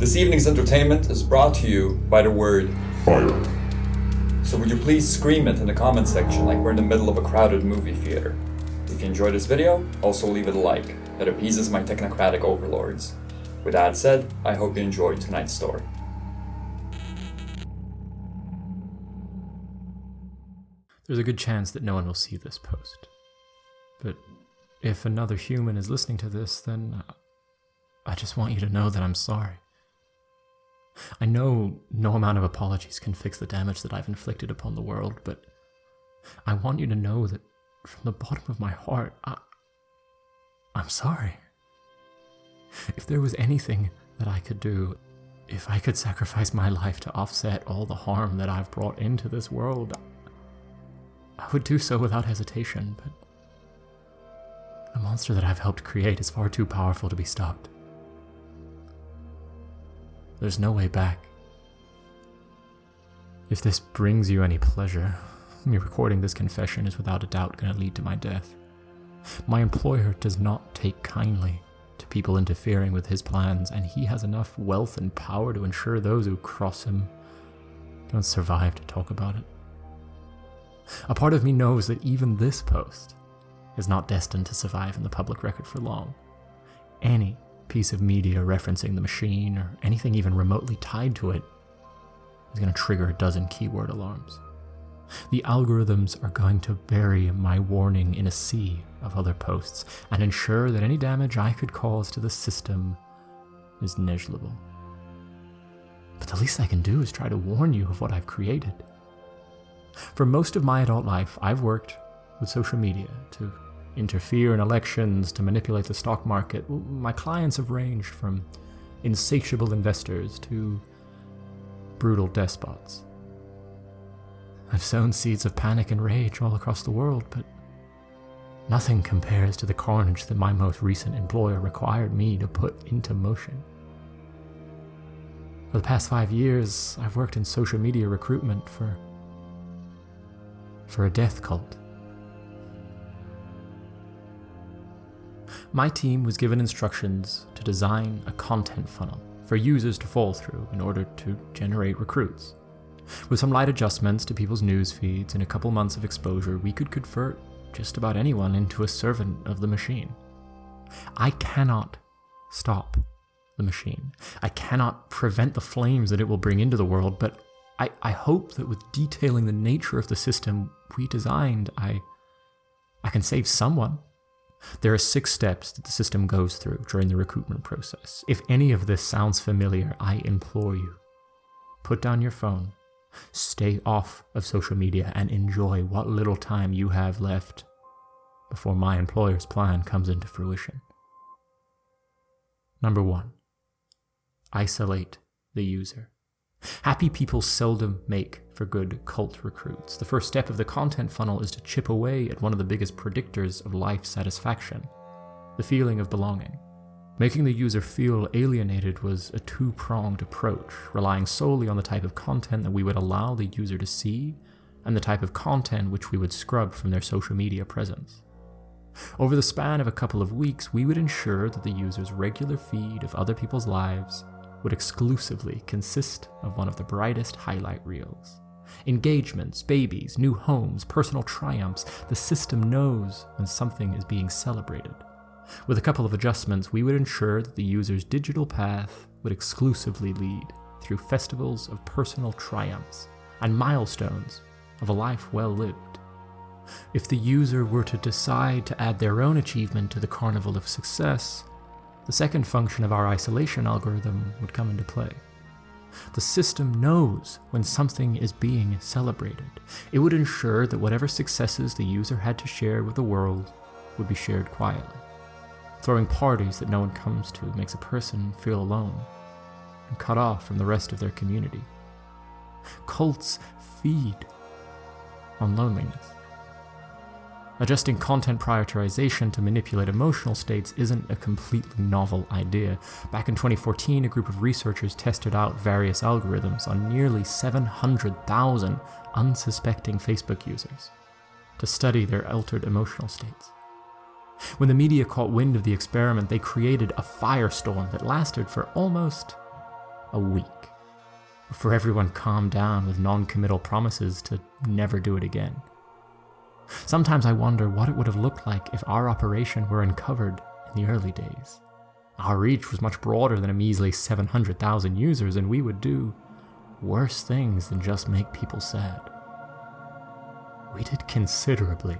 This evening's entertainment is brought to you by the word fire. So would you please scream it in the comment section like we're in the middle of a crowded movie theater. If you enjoyed this video, also leave it a like. That appeases my technocratic overlords. With that said, I hope you enjoyed tonight's story. There's a good chance that no one will see this post. But if another human is listening to this, then I just want you to know that I'm sorry. I know no amount of apologies can fix the damage that I've inflicted upon the world, but I want you to know that from the bottom of my heart, I'm sorry. If there was anything that I could do, if I could sacrifice my life to offset all the harm that I've brought into this world, I would do so without hesitation, but the monster that I've helped create is far too powerful to be stopped. There's no way back. If this brings you any pleasure, me recording this confession is without a doubt going to lead to my death. My employer does not take kindly to people interfering with his plans, and he has enough wealth and power to ensure those who cross him don't survive to talk about it. A part of me knows that even this post is not destined to survive in the public record for long. Any piece of media referencing the machine, or anything even remotely tied to it, is going to trigger a dozen keyword alarms. The algorithms are going to bury my warning in a sea of other posts and ensure that any damage I could cause to the system is negligible. But the least I can do is try to warn you of what I've created. For most of my adult life, I've worked with social media to interfere in elections, to manipulate the stock market. My clients have ranged from insatiable investors to brutal despots. I've sown seeds of panic and rage all across the world, but nothing compares to the carnage that my most recent employer required me to put into motion. For the past 5 years, I've worked in social media recruitment for a death cult. My team was given instructions to design a content funnel for users to fall through in order to generate recruits. With some light adjustments to people's news feeds and a couple months of exposure, we could convert just about anyone into a servant of the machine. I cannot stop the machine. I cannot prevent the flames that it will bring into the world, but I hope that with detailing the nature of the system we designed, I can save someone. There are 6 steps that the system goes through during the recruitment process. If any of this sounds familiar, I implore you, put down your phone, stay off of social media, and enjoy what little time you have left before my employer's plan comes into fruition. Number 1, isolate the user. Happy people seldom make for good cult recruits. The first step of the content funnel is to chip away at one of the biggest predictors of life satisfaction, the feeling of belonging. Making the user feel alienated was a two-pronged approach, relying solely on the type of content that we would allow the user to see and the type of content which we would scrub from their social media presence. Over the span of a couple of weeks, we would ensure that the user's regular feed of other people's lives would exclusively consist of one of the brightest highlight reels. Engagements, babies, new homes, personal triumphs. The system knows when something is being celebrated. With a couple of adjustments, we would ensure that the user's digital path would exclusively lead through festivals of personal triumphs and milestones of a life well lived. If the user were to decide to add their own achievement to the carnival of success, the second function of our isolation algorithm would come into play. The system knows when something is being celebrated. It would ensure that whatever successes the user had to share with the world would be shared quietly. Throwing parties that no one comes to makes a person feel alone and cut off from the rest of their community. Cults feed on loneliness. Adjusting content prioritization to manipulate emotional states isn't a completely novel idea. Back in 2014, a group of researchers tested out various algorithms on nearly 700,000 unsuspecting Facebook users to study their altered emotional states. When the media caught wind of the experiment, they created a firestorm that lasted for almost a week, before everyone calmed down with non-committal promises to never do it again. Sometimes I wonder what it would have looked like if our operation were uncovered in the early days. Our reach was much broader than a measly 700,000 users, and we would do worse things than just make people sad. We did considerably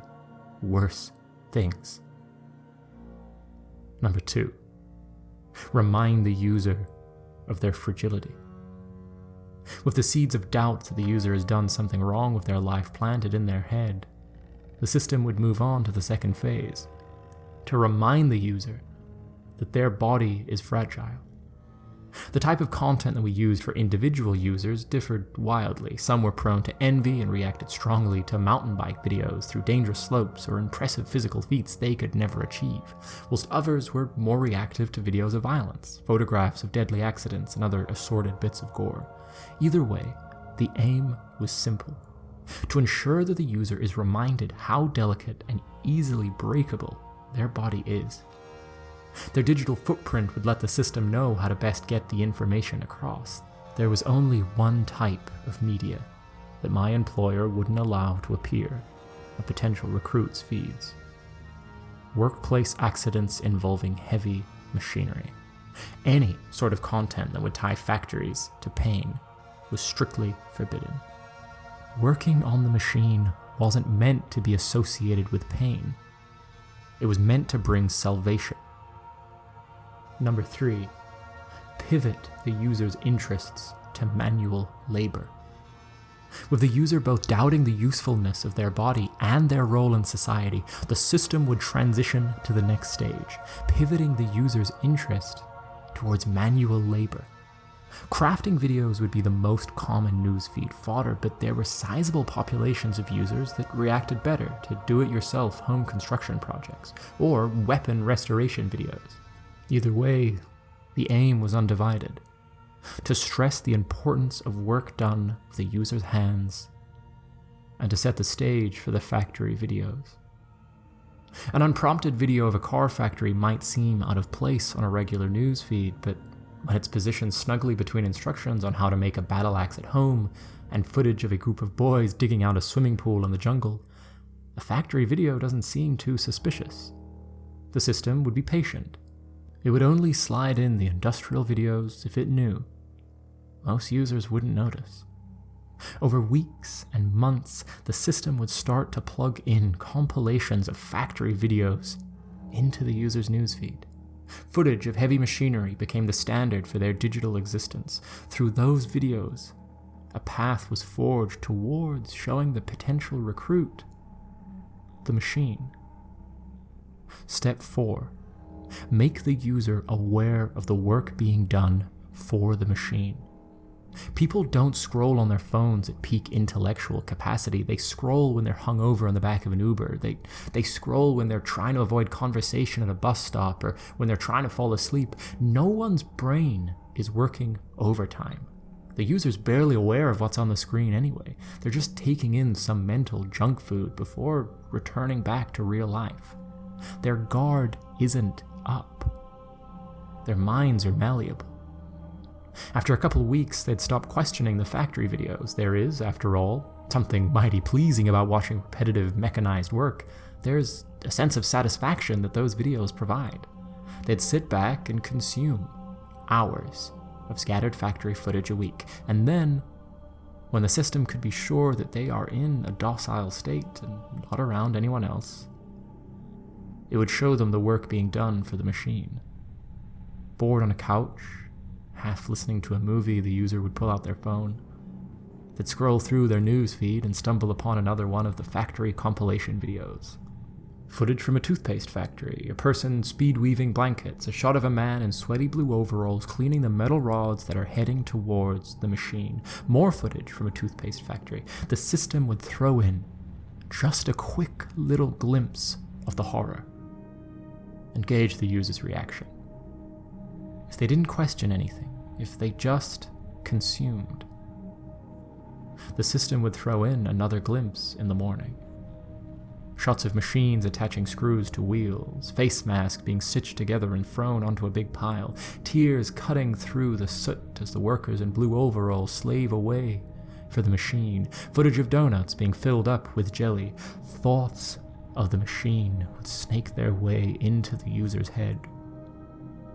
worse things. Number 2, remind the user of their fragility. With the seeds of doubt that the user has done something wrong with their life planted in their head, the system would move on to the second phase, to remind the user that their body is fragile. The type of content that we used for individual users differed wildly. Some were prone to envy and reacted strongly to mountain bike videos through dangerous slopes or impressive physical feats they could never achieve, whilst others were more reactive to videos of violence, photographs of deadly accidents, and other assorted bits of gore. Either way, the aim was simple: to ensure that the user is reminded how delicate and easily breakable their body is. Their digital footprint would let the system know how to best get the information across. There was only one type of media that my employer wouldn't allow to appear on potential recruits' feeds: workplace accidents involving heavy machinery. Any sort of content that would tie factories to pain was strictly forbidden. Working on the machine wasn't meant to be associated with pain. It was meant to bring salvation. Number 3, pivot the user's interests to manual labor. With the user both doubting the usefulness of their body and their role in society, the system would transition to the next stage, pivoting the user's interest towards manual labor. Crafting videos would be the most common newsfeed fodder, but there were sizable populations of users that reacted better to do-it-yourself home construction projects or weapon restoration videos. Either way, the aim was undivided: to stress the importance of work done with the user's hands and to set the stage for the factory videos. An unprompted video of a car factory might seem out of place on a regular newsfeed, but when it's positioned snugly between instructions on how to make a battle axe at home and footage of a group of boys digging out a swimming pool in the jungle, a factory video doesn't seem too suspicious. The system would be patient. It would only slide in the industrial videos if it knew most users wouldn't notice. Over weeks and months, the system would start to plug in compilations of factory videos into the user's newsfeed. Footage of heavy machinery became the standard for their digital existence. Through those videos, a path was forged towards showing the potential recruit the machine. Step 4. Make the user aware of the work being done for the machine. People don't scroll on their phones at peak intellectual capacity. They scroll when they're hungover in the back of an Uber. They scroll when they're trying to avoid conversation at a bus stop or when they're trying to fall asleep. No one's brain is working overtime. The user's barely aware of what's on the screen anyway. They're just taking in some mental junk food before returning back to real life. Their guard isn't up. Their minds are malleable. After a couple of weeks, they'd stop questioning the factory videos. There is, after all, something mighty pleasing about watching repetitive, mechanized work. There's a sense of satisfaction that those videos provide. They'd sit back and consume hours of scattered factory footage a week, and then, when the system could be sure that they are in a docile state and not around anyone else, it would show them the work being done for the machine. Bored on a couch, half listening to a movie, the user would pull out their phone. They'd scroll through their news feed and stumble upon another one of the factory compilation videos. Footage from a toothpaste factory, a person speed-weaving blankets, a shot of a man in sweaty blue overalls cleaning the metal rods that are heading towards the machine. More footage from a toothpaste factory. The system would throw in just a quick little glimpse of the horror and gauge the user's reaction. If they didn't question anything, if they just consumed, the system would throw in another glimpse in the morning. Shots of machines attaching screws to wheels, face masks being stitched together and thrown onto a big pile, tears cutting through the soot as the workers in blue overalls slave away for the machine, footage of donuts being filled up with jelly. Thoughts of the machine would snake their way into the user's head.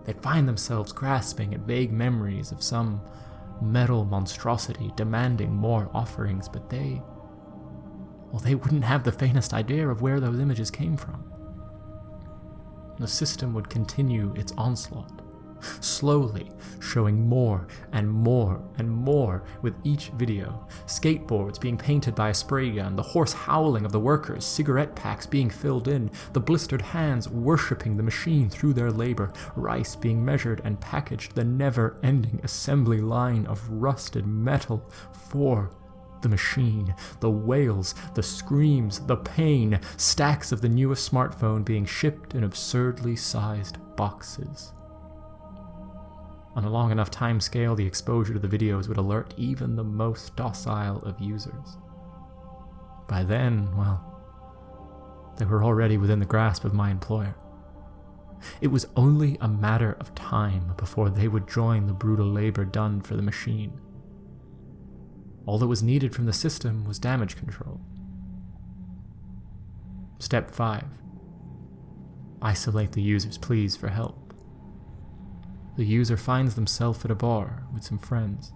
They'd find themselves grasping at vague memories of some metal monstrosity demanding more offerings, but they wouldn't have the faintest idea of where those images came from. The system would continue its onslaught, slowly showing more and more and more with each video. Skateboards being painted by a spray gun, the hoarse howling of the workers, cigarette packs being filled in, the blistered hands worshipping the machine through their labor, rice being measured and packaged, the never-ending assembly line of rusted metal for the machine, the wails, the screams, the pain, stacks of the newest smartphone being shipped in absurdly sized boxes. On a long enough time scale, the exposure to the videos would alert even the most docile of users. By then, they were already within the grasp of my employer. It was only a matter of time before they would join the brutal labor done for the machine. All that was needed from the system was damage control. Step 5. Isolate the user's pleas for help. The user finds themselves at a bar with some friends.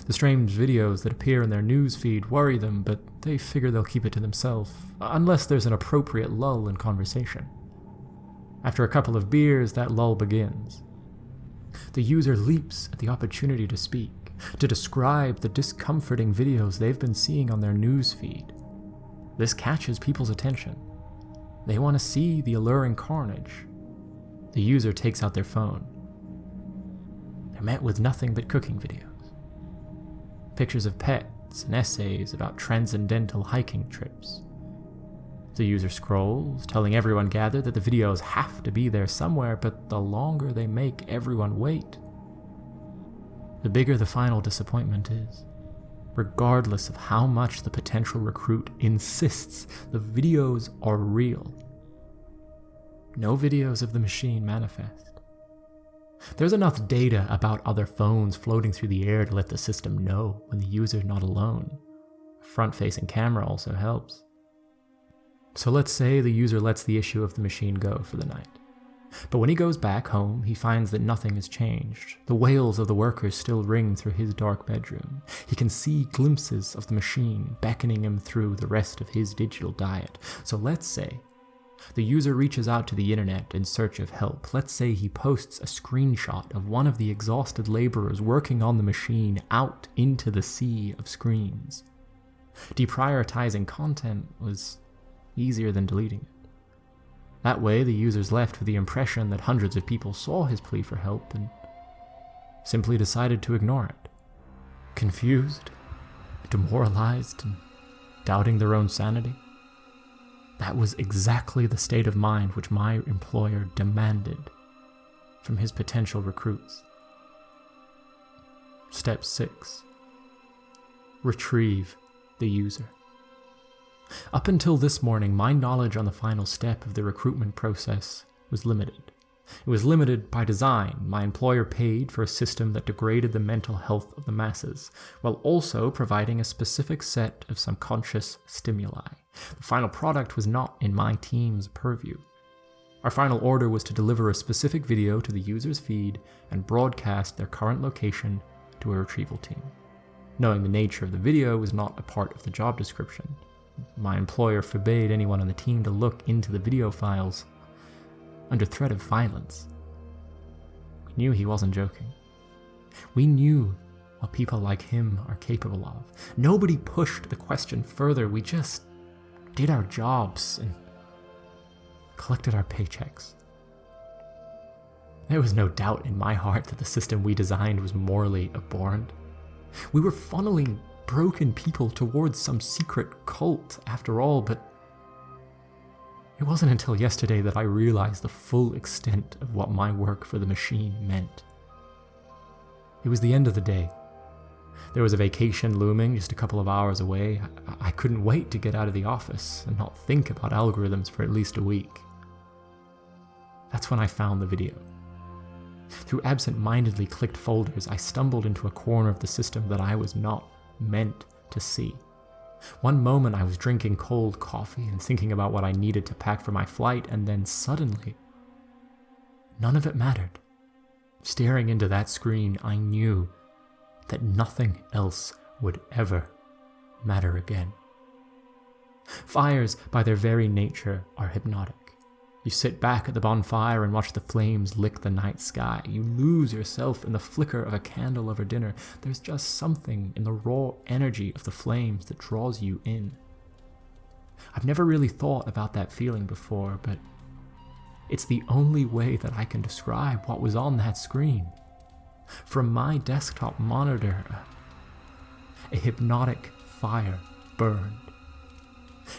The strange videos that appear in their newsfeed worry them, but they figure they'll keep it to themselves, unless there's an appropriate lull in conversation. After a couple of beers, that lull begins. The user leaps at the opportunity to speak, to describe the discomforting videos they've been seeing on their newsfeed. This catches people's attention. They want to see the alluring carnage. The user takes out their phone. They're met with nothing but cooking videos. Pictures of pets and essays about transcendental hiking trips. The user scrolls, telling everyone gathered that the videos have to be there somewhere, but the longer they make everyone wait, the bigger the final disappointment is. Regardless of how much the potential recruit insists the videos are real, no videos of the machine manifest. There's enough data about other phones floating through the air to let the system know when the user's not alone. A front-facing camera also helps. So let's say the user lets the issue of the machine go for the night. But when he goes back home, he finds that nothing has changed. The wails of the workers still ring through his dark bedroom. He can see glimpses of the machine beckoning him through the rest of his digital diet. So let's say the user reaches out to the internet in search of help. Let's say he posts a screenshot of one of the exhausted laborers working on the machine out into the sea of screens. Deprioritizing content was easier than deleting it. That way, the user's left with the impression that hundreds of people saw his plea for help and simply decided to ignore it. Confused, demoralized, and doubting their own sanity. That was exactly the state of mind which my employer demanded from his potential recruits. Step 6. Retrieve the user. Up until this morning, my knowledge on the final step of the recruitment process was limited. It was limited by design. My employer paid for a system that degraded the mental health of the masses, while also providing a specific set of subconscious stimuli. The final product was not in my team's purview. Our final order was to deliver a specific video to the user's feed and broadcast their current location to a retrieval team. Knowing the nature of the video was not a part of the job description, my employer forbade anyone on the team to look into the video files under threat of violence. We knew he wasn't joking. We knew what people like him are capable of. Nobody pushed the question further. We just did our jobs and collected our paychecks. There was no doubt in my heart that the system we designed was morally abhorrent. We were funneling broken people towards some secret cult after all, but it wasn't until yesterday that I realized the full extent of what my work for the machine meant. It was the end of the day. There was a vacation looming just a couple of hours away. I couldn't wait to get out of the office and not think about algorithms for at least a week. That's when I found the video. Through absent-mindedly clicked folders, I stumbled into a corner of the system that I was not meant to see. One moment I was drinking cold coffee and thinking about what I needed to pack for my flight, and then suddenly, none of it mattered. Staring into that screen, I knew that nothing else would ever matter again. Fires, by their very nature, are hypnotic. You sit back at the bonfire and watch the flames lick the night sky. You lose yourself in the flicker of a candle over dinner. There's just something in the raw energy of the flames that draws you in. I've never really thought about that feeling before, but it's the only way that I can describe what was on that screen. From my desktop monitor, a hypnotic fire burned.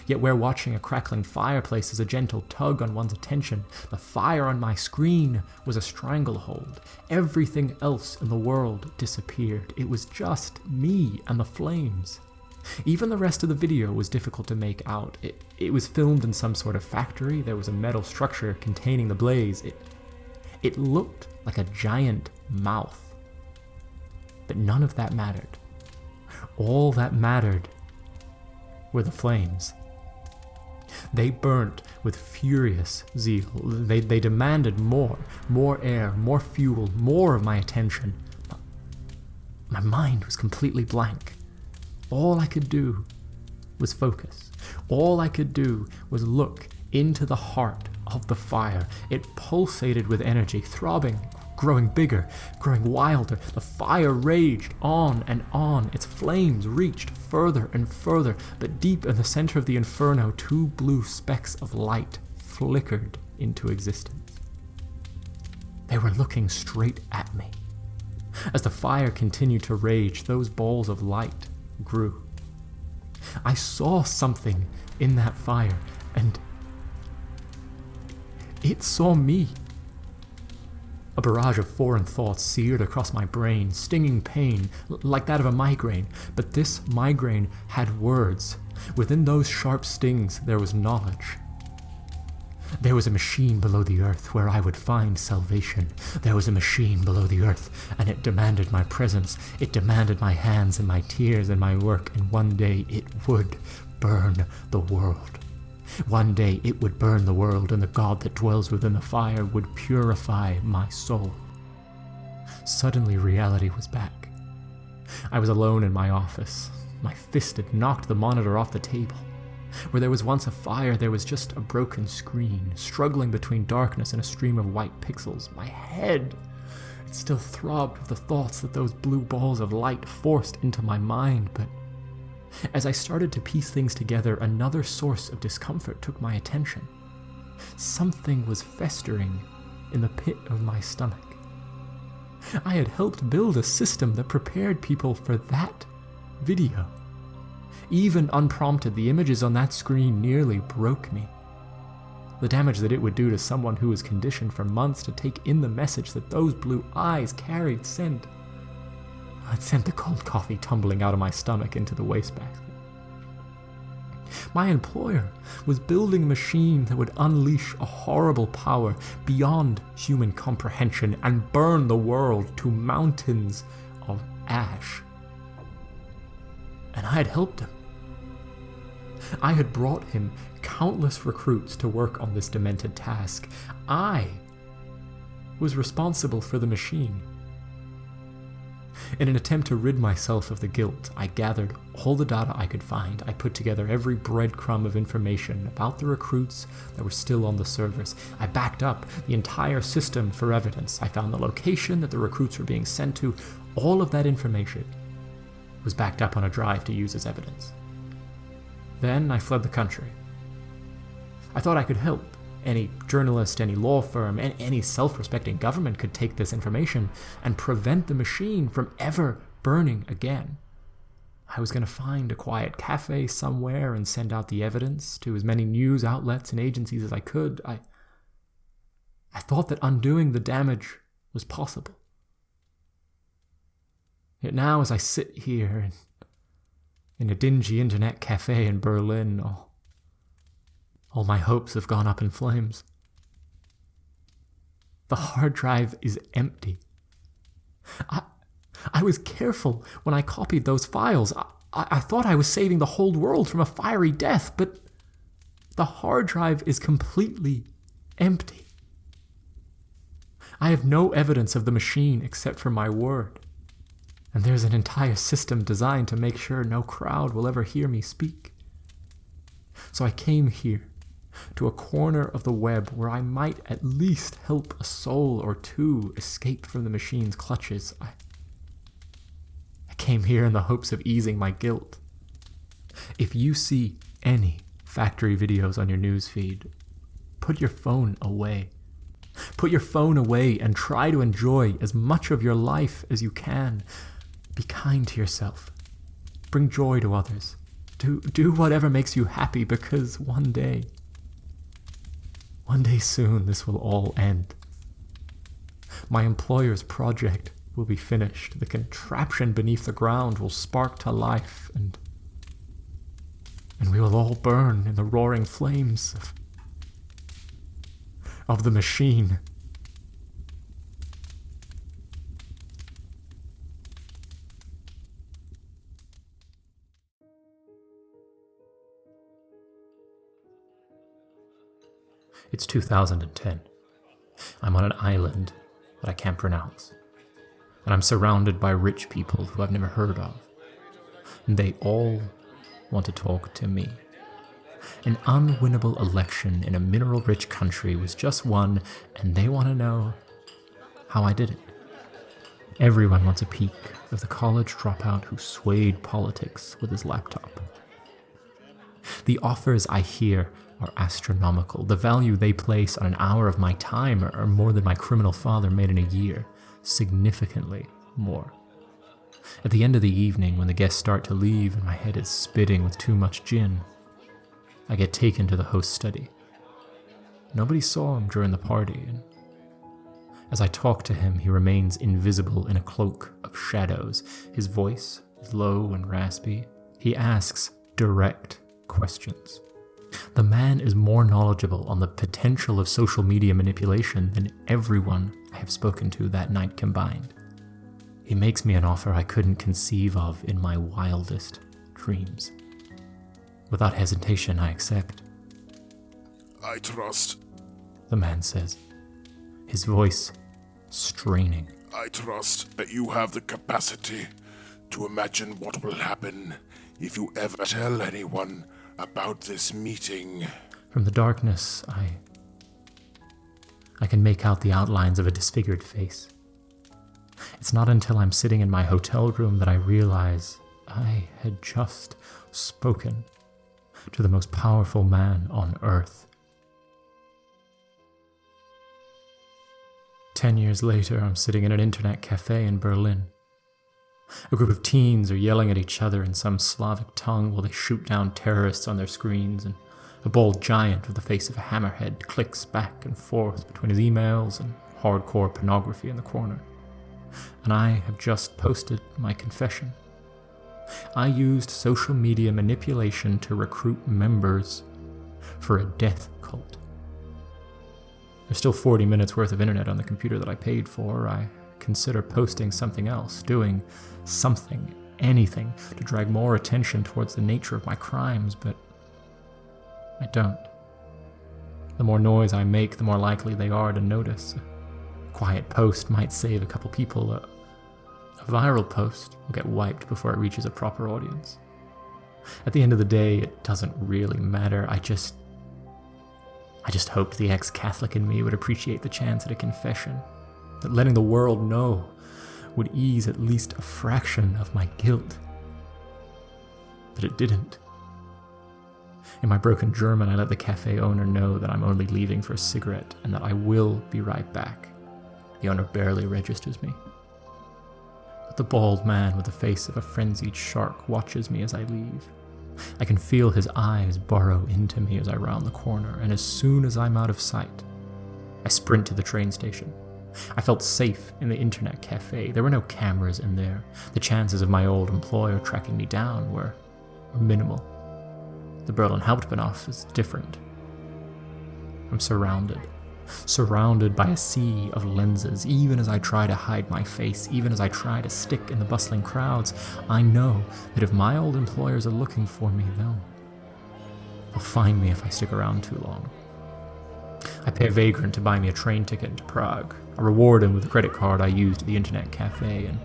Yet where watching a crackling fireplace is a gentle tug on one's attention, the fire on my screen was a stranglehold. Everything else in the world disappeared. It was just me and the flames. Even the rest of the video was difficult to make out. It was filmed in some sort of factory. There was a metal structure containing the blaze. It looked like a giant mouth. But none of that mattered. All that mattered were the flames. They burnt with furious zeal. They demanded more air, more fuel, more of my attention. My mind was completely blank. All I could do was focus. All I could do was look into the heart of the fire. It pulsated with energy, throbbing, growing bigger, growing wilder. The fire raged on and on. Its flames reached further and further, but deep in the center of the inferno, two blue specks of light flickered into existence. They were looking straight at me. As the fire continued to rage, those balls of light grew. I saw something in that fire, and it saw me. A barrage of foreign thoughts seared across my brain, stinging pain, like that of a migraine. But this migraine had words. Within those sharp stings, there was knowledge. There was a machine below the earth where I would find salvation. There was a machine below the earth, and it demanded my presence. It demanded my hands and my tears and my work, and one day it would burn the world. One day it would burn the world, and the God that dwells within the fire would purify my soul. Suddenly reality was back. I was alone in my office. My fist had knocked the monitor off the table. Where there was once a fire, there was just a broken screen, struggling between darkness and a stream of white pixels. My head, it still throbbed with the thoughts that those blue balls of light forced into my mind, but as I started to piece things together, another source of discomfort took my attention. Something was festering in the pit of my stomach. I had helped build a system that prepared people for that video. Even unprompted, the images on that screen nearly broke me. The damage that it would do to someone who was conditioned for months to take in the message that those blue eyes carried sent the cold coffee tumbling out of my stomach into the wastebasket. My employer was building a machine that would unleash a horrible power beyond human comprehension and burn the world to mountains of ash. And I had helped him. I had brought him countless recruits to work on this demented task. I was responsible for the machine. In an attempt to rid myself of the guilt, I gathered all the data I could find. I put together every breadcrumb of information about the recruits that were still on the servers. I backed up the entire system for evidence. I found the location that the recruits were being sent to. All of that information was backed up on a drive to use as evidence. Then I fled the country. I thought I could help. Any journalist, any law firm, any self-respecting government could take this information and prevent the machine from ever burning again. I was going to find a quiet cafe somewhere and send out the evidence to as many news outlets and agencies as I could. I thought that undoing the damage was possible. Yet now as I sit here in a dingy internet cafe in Berlin, all my hopes have gone up in flames. The hard drive is empty. I was careful when I copied those files. I thought I was saving the whole world from a fiery death, but the hard drive is completely empty. I have no evidence of the machine except for my word, and there's an entire system designed to make sure no crowd will ever hear me speak. So I came here, to a corner of the web where I might at least help a soul or two escape from the machine's clutches. I came here in the hopes of easing my guilt. If you see any factory videos on your newsfeed, put your phone away. Put your phone away and try to enjoy as much of your life as you can. Be kind to yourself. Bring joy to others. Do whatever makes you happy, because one day soon this will all end. My employer's project will be finished. The contraption beneath the ground will spark to life, and we will all burn in the roaring flames of the machine. It's 2010. I'm on an island that I can't pronounce, and I'm surrounded by rich people who I've never heard of. And they all want to talk to me. An unwinnable election in a mineral-rich country was just won, and they want to know how I did it. Everyone wants a peek of the college dropout who swayed politics with his laptop. The offers I hear are astronomical. The value they place on an hour of my time are more than my criminal father made in a year. Significantly more. At the end of the evening, when the guests start to leave and my head is spitting with too much gin, I get taken to the host's study. Nobody saw him during the party, and as I talk to him, he remains invisible in a cloak of shadows. His voice is low and raspy. He asks direct questions. The man is more knowledgeable on the potential of social media manipulation than everyone I have spoken to that night combined. He makes me an offer I couldn't conceive of in my wildest dreams. Without hesitation, I accept. I trust. The man says, his voice straining. I trust that you have the capacity to imagine what will happen if you ever tell anyone about this meeting. From the darkness, I can make out the outlines of a disfigured face. It's not until I'm sitting in my hotel room that I realize I had just spoken to the most powerful man on Earth. 10 years later, I'm sitting in an internet cafe in Berlin. A group of teens are yelling at each other in some Slavic tongue while they shoot down terrorists on their screens, and a bald giant with the face of a hammerhead clicks back and forth between his emails and hardcore pornography in the corner. And I have just posted my confession. I used social media manipulation to recruit members for a death cult. There's still 40 minutes worth of internet on the computer that I paid for. I consider posting something else, doing something, anything, to drag more attention towards the nature of my crimes, but I don't. The more noise I make, the more likely they are to notice. A quiet post might save a couple people. A viral post will get wiped before it reaches a proper audience. At the end of the day, it doesn't really matter. I just hoped the ex-Catholic in me would appreciate the chance at a confession, that letting the world know would ease at least a fraction of my guilt. But it didn't. In my broken German, I let the cafe owner know that I'm only leaving for a cigarette and that I will be right back. The owner barely registers me. But the bald man with the face of a frenzied shark watches me as I leave. I can feel his eyes burrow into me as I round the corner, and as soon as I'm out of sight, I sprint to the train station. I felt safe in the internet cafe. There were no cameras in there. The chances of my old employer tracking me down were minimal. The Berlin Hauptbahnhof is different. I'm surrounded by a sea of lenses. Even as I try to hide my face, even as I try to stick in the bustling crowds, I know that if my old employers are looking for me, they'll find me if I stick around too long. I pay a vagrant to buy me a train ticket to Prague. I reward him with the credit card I used at the internet cafe, and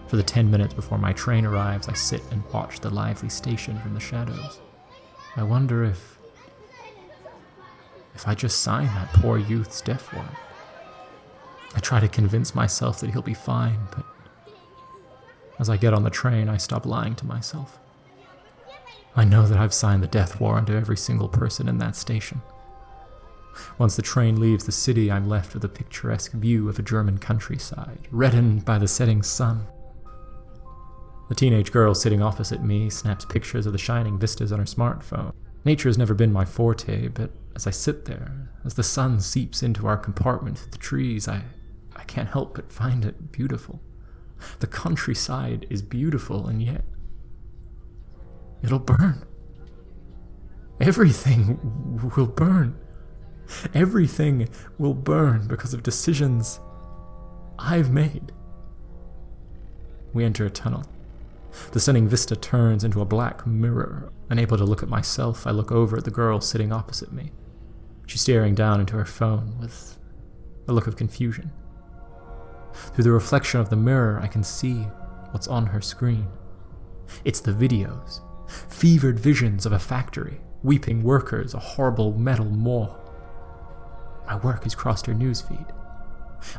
for the 10 minutes before my train arrives, I sit and watch the lively station from the shadows. I wonder if I just sign that poor youth's death warrant. I try to convince myself that he'll be fine, but as I get on the train, I stop lying to myself. I know that I've signed the death warrant of every single person in that station. Once the train leaves the city, I'm left with a picturesque view of a German countryside, reddened by the setting sun. The teenage girl sitting opposite me snaps pictures of the shining vistas on her smartphone. Nature has never been my forte, but as I sit there, as the sun seeps into our compartment through the trees, I can't help but find it beautiful. The countryside is beautiful, and yet it'll burn. Everything will burn. Everything will burn because of decisions I've made. We enter a tunnel. The stunning vista turns into a black mirror. Unable to look at myself, I look over at the girl sitting opposite me. She's staring down into her phone with a look of confusion. Through the reflection of the mirror, I can see what's on her screen. It's the videos. Fevered visions of a factory, weeping workers, a horrible metal maw. My work has crossed her newsfeed.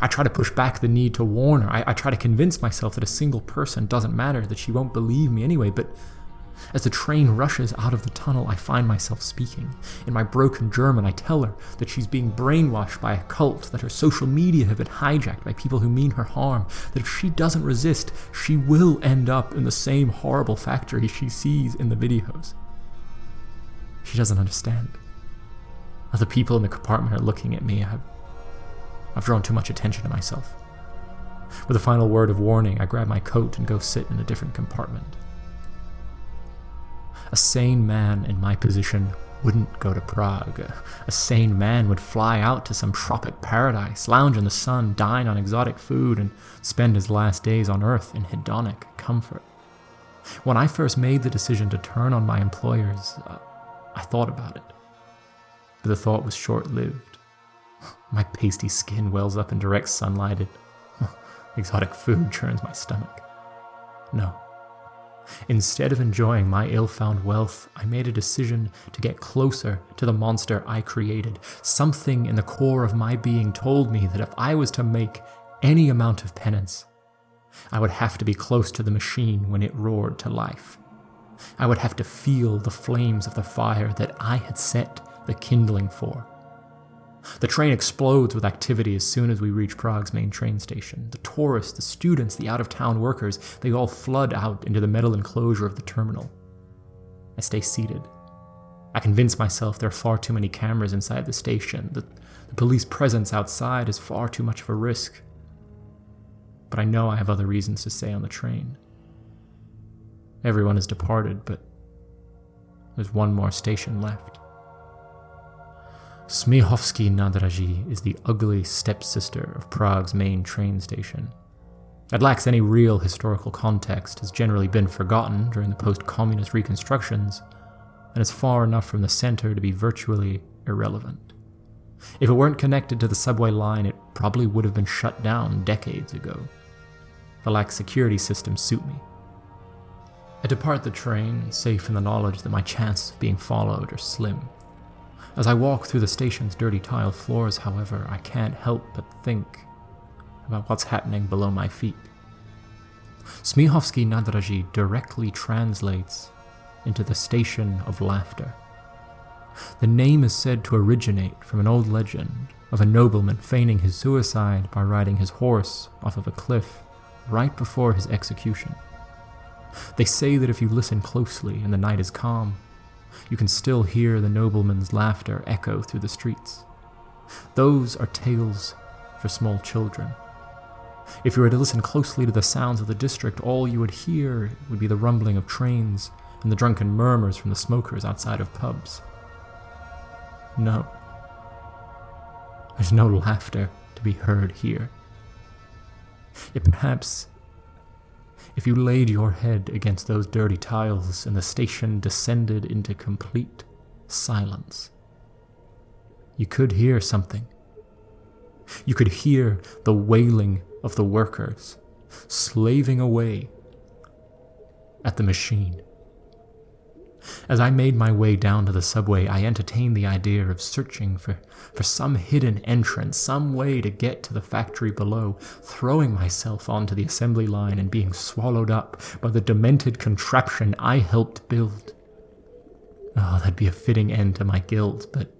I try to push back the need to warn her. I try to convince myself that a single person doesn't matter, that she won't believe me anyway, but as the train rushes out of the tunnel, I find myself speaking. In my broken German, I tell her that she's being brainwashed by a cult, that her social media have been hijacked by people who mean her harm, that if she doesn't resist, she will end up in the same horrible factory she sees in the videos. She doesn't understand. Other people in the compartment are looking at me. I've drawn too much attention to myself. With a final word of warning, I grab my coat and go sit in a different compartment. A sane man in my position wouldn't go to Prague. A sane man would fly out to some tropic paradise, lounge in the sun, dine on exotic food, and spend his last days on Earth in hedonic comfort. When I first made the decision to turn on my employers, I thought about it. But the thought was short-lived. My pasty skin wells up in direct sunlight. Exotic food churns my stomach. No. Instead of enjoying my ill-found wealth, I made a decision to get closer to the monster I created. Something in the core of my being told me that if I was to make any amount of penance, I would have to be close to the machine when it roared to life. I would have to feel the flames of the fire that I had set the kindling for. The train explodes with activity as soon as we reach Prague's main train station. The tourists, the students, the out-of-town workers, they all flood out into the metal enclosure of the terminal. I stay seated. I convince myself there are far too many cameras inside the station, that the police presence outside is far too much of a risk. But I know I have other reasons to stay on the train. Everyone has departed, but there's one more station left. Smihovsky Nadraží is the ugly stepsister of Prague's main train station. It lacks any real historical context, has generally been forgotten during the post-communist reconstructions, and is far enough from the center to be virtually irrelevant. If it weren't connected to the subway line, it probably would have been shut down decades ago. The lax security systems suit me. I depart the train, safe in the knowledge that my chances of being followed are slim. As I walk through the station's dirty tile floors, however, I can't help but think about what's happening below my feet. Smihovsky Nadraží directly translates into the Station of Laughter. The name is said to originate from an old legend of a nobleman feigning his suicide by riding his horse off of a cliff right before his execution. They say that if you listen closely and the night is calm, you can still hear the nobleman's laughter echo through the streets. Those are tales for small children. If you were to listen closely to the sounds of the district, all you would hear would be the rumbling of trains and the drunken murmurs from the smokers outside of pubs. No. There's no laughter to be heard here. Yet perhaps, if you laid your head against those dirty tiles and the station descended into complete silence, you could hear something. You could hear the wailing of the workers slaving away at the machine. As I made my way down to the subway, I entertained the idea of searching for some hidden entrance, some way to get to the factory below, throwing myself onto the assembly line and being swallowed up by the demented contraption I helped build. Oh, that'd be a fitting end to my guilt, but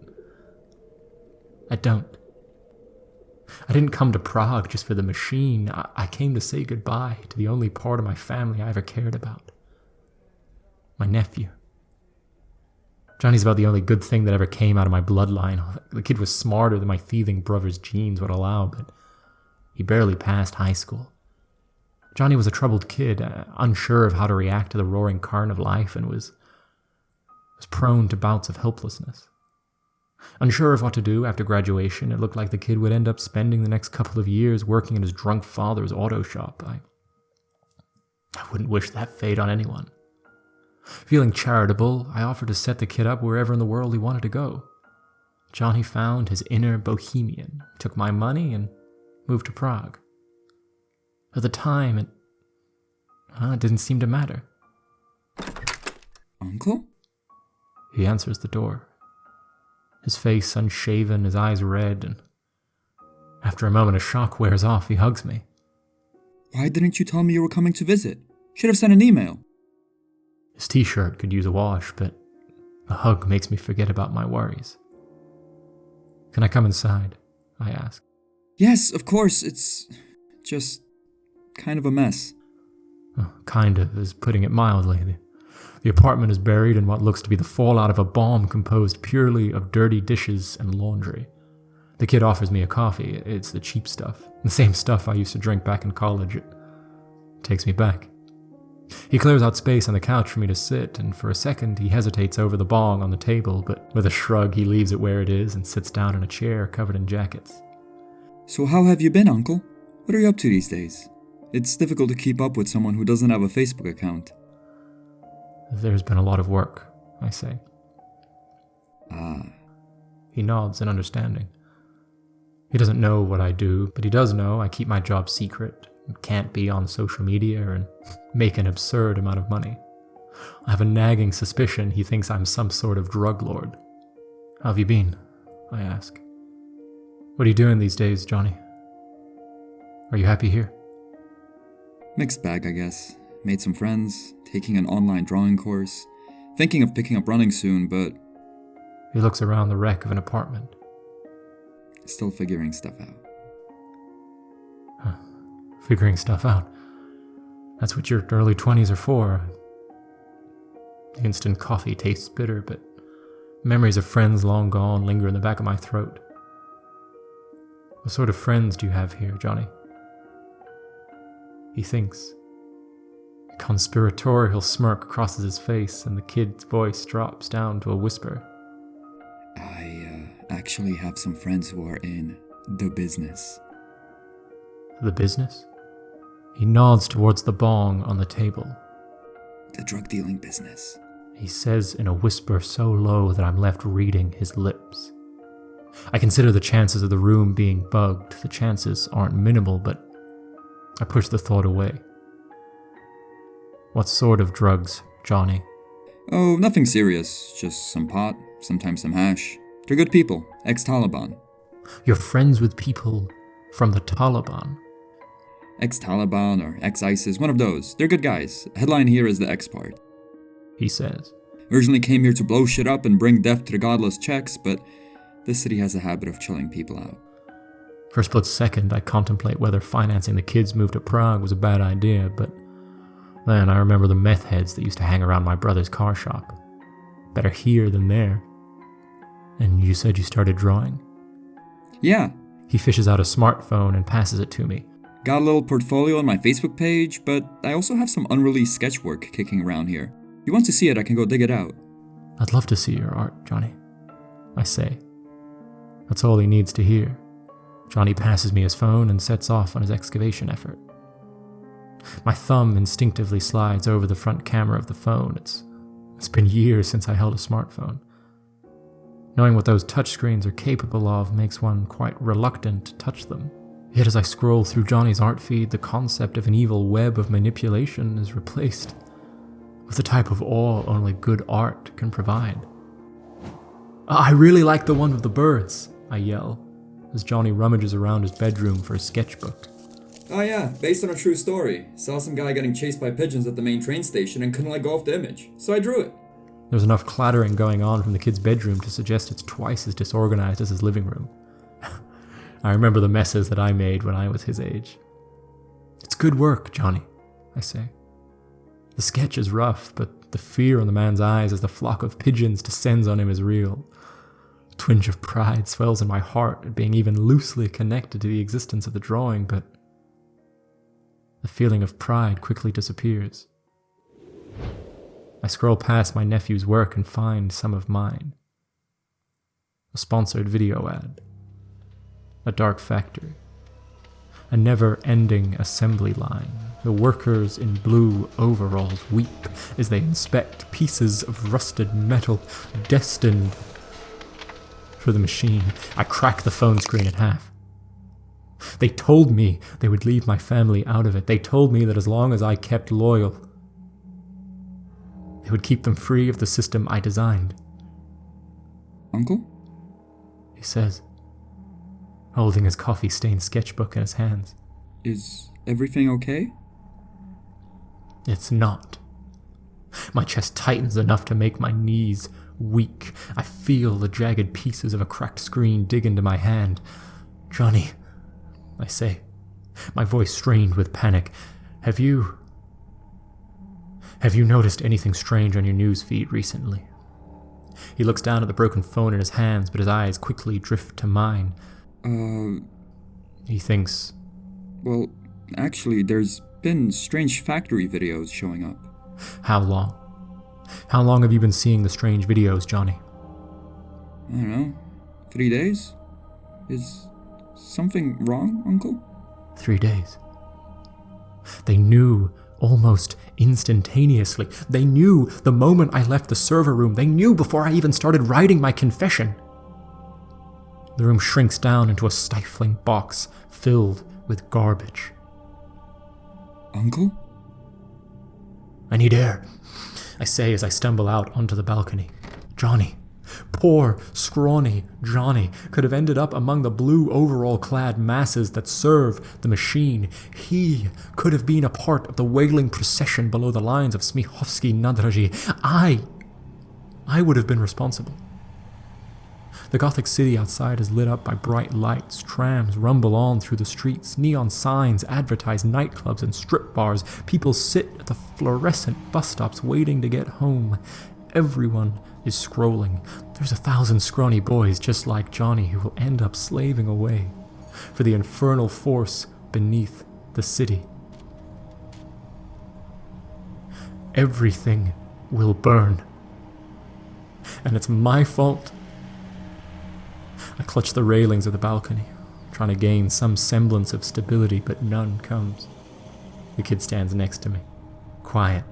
I don't. I didn't come to Prague just for the machine. I came to say goodbye to the only part of my family I ever cared about. My nephew. Johnny's about the only good thing that ever came out of my bloodline. The kid was smarter than my thieving brother's genes would allow, but he barely passed high school. Johnny was a troubled kid, unsure of how to react to the roaring current of life, and was prone to bouts of helplessness. Unsure of what to do after graduation, it looked like the kid would end up spending the next couple of years working in his drunk father's auto shop. I wouldn't wish that fate on anyone. Feeling charitable, I offered to set the kid up wherever in the world he wanted to go. Johnny found his inner bohemian, took my money, and moved to Prague. At the time, it didn't seem to matter. Uncle? He answers the door. His face unshaven, his eyes red, and after a moment of shock wears off, he hugs me. Why didn't you tell me you were coming to visit? Should have sent an email. His t-shirt could use a wash, but the hug makes me forget about my worries. Can I come inside? I ask. Yes, of course. It's just kind of a mess. Kind of is putting it mildly. The apartment is buried in what looks to be the fallout of a bomb composed purely of dirty dishes and laundry. The kid offers me a coffee. It's the cheap stuff. The same stuff I used to drink back in college. It takes me back. He clears out space on the couch for me to sit, and for a second he hesitates over the bong on the table, but with a shrug he leaves it where it is and sits down in a chair covered in jackets. So how have you been, Uncle? What are you up to these days? It's difficult to keep up with someone who doesn't have a Facebook account. There's been a lot of work, I say. He nods in understanding. He doesn't know what I do, but he does know I keep my job secret and can't be on social media and make an absurd amount of money. I have a nagging suspicion he thinks I'm some sort of drug lord. How have you been? I ask. What are you doing these days, Johnny? Are you happy here? Mixed bag, I guess. Made some friends, taking an online drawing course, thinking of picking up running soon, but... He looks around the wreck of an apartment. Still figuring stuff out. Figuring stuff out. That's what your early 20s are for. The instant coffee tastes bitter, but memories of friends long gone linger in the back of my throat. What sort of friends do you have here, Johnny? He thinks. A conspiratorial smirk crosses his face, and the kid's voice drops down to a whisper. I actually have some friends who are in the business. The business? He nods towards the bong on the table. The drug dealing business. He says in a whisper so low that I'm left reading his lips. I consider the chances of the room being bugged. The chances aren't minimal, but I push the thought away. What sort of drugs, Johnny? Oh, nothing serious. Just some pot, sometimes some hash. They're good people. Ex-Taliban. You're friends with people from the Taliban? Ex-Taliban or ex-ISIS, one of those. They're good guys. Headline here is the X part. He says. Originally came here to blow shit up and bring death to the godless Czechs, but this city has a habit of chilling people out. For a split second, I contemplate whether financing the kids' move to Prague was a bad idea, but then I remember the meth heads that used to hang around my brother's car shop. Better here than there. And you said you started drawing? Yeah, He fishes out a smartphone and passes it to me. Got a little portfolio on my Facebook page, but I also have some unreleased sketch work kicking around here. If you want to see it, I can go dig it out. I'd love to see your art, Johnny, I say. That's all he needs to hear. Johnny passes me his phone and sets off on his excavation effort. My thumb instinctively slides over the front camera of the phone. It's been years since I held a smartphone. Knowing what those touchscreens are capable of makes one quite reluctant to touch them. Yet as I scroll through Johnny's art feed, the concept of an evil web of manipulation is replaced with the type of awe only good art can provide. I really like the one of the birds, I yell, as Johnny rummages around his bedroom for his sketchbook. Oh yeah, based on a true story. Saw some guy getting chased by pigeons at the main train station and couldn't let go of the image, so I drew it. There's enough clattering going on from the kid's bedroom to suggest it's twice as disorganized as his living room. I remember the messes that I made when I was his age. It's good work, Johnny, I say. The sketch is rough, but the fear in the man's eyes as the flock of pigeons descends on him is real. A twinge of pride swells in my heart at being even loosely connected to the existence of the drawing, but the feeling of pride quickly disappears. I scroll past my nephew's work and find some of mine. A sponsored video ad. A dark factory. A never-ending assembly line. The workers in blue overalls weep as they inspect pieces of rusted metal destined for the machine. I crack the phone screen in half. They told me they would leave my family out of it. They told me that as long as I kept loyal, they would keep them free of the system I designed. Uncle? He says, holding his coffee-stained sketchbook in his hands. Is everything okay? It's not. My chest tightens enough to make my knees weak. I feel the jagged pieces of a cracked screen dig into my hand. Johnny, I say, my voice strained with panic. Have you noticed anything strange on your news feed recently? He looks down at the broken phone in his hands, but his eyes quickly drift to mine. He thinks, well, actually, there's been strange factory videos showing up. How long? How long have you been seeing the strange videos, Johnny? I don't know. 3 days? Is something wrong, Uncle? 3 days. They knew almost instantaneously. They knew the moment I left the server room. They knew before I even started writing my confession. The room shrinks down into a stifling box filled with garbage. Uncle? I need air, I say as I stumble out onto the balcony. Johnny, poor, scrawny Johnny, could have ended up among the blue overall-clad masses that serve the machine. He could have been a part of the wailing procession below the lines of Smihovsky Nadraji. I would have been responsible. The Gothic city outside is lit up by bright lights. Trams rumble on through the streets. Neon signs advertise nightclubs and strip bars. People sit at the fluorescent bus stops waiting to get home. Everyone is scrolling. There's 1,000 scrawny boys just like Johnny who will end up slaving away for the infernal force beneath the city. Everything will burn. And it's my fault. I clutch the railings of the balcony, trying to gain some semblance of stability, but none comes. The kid stands next to me, quiet,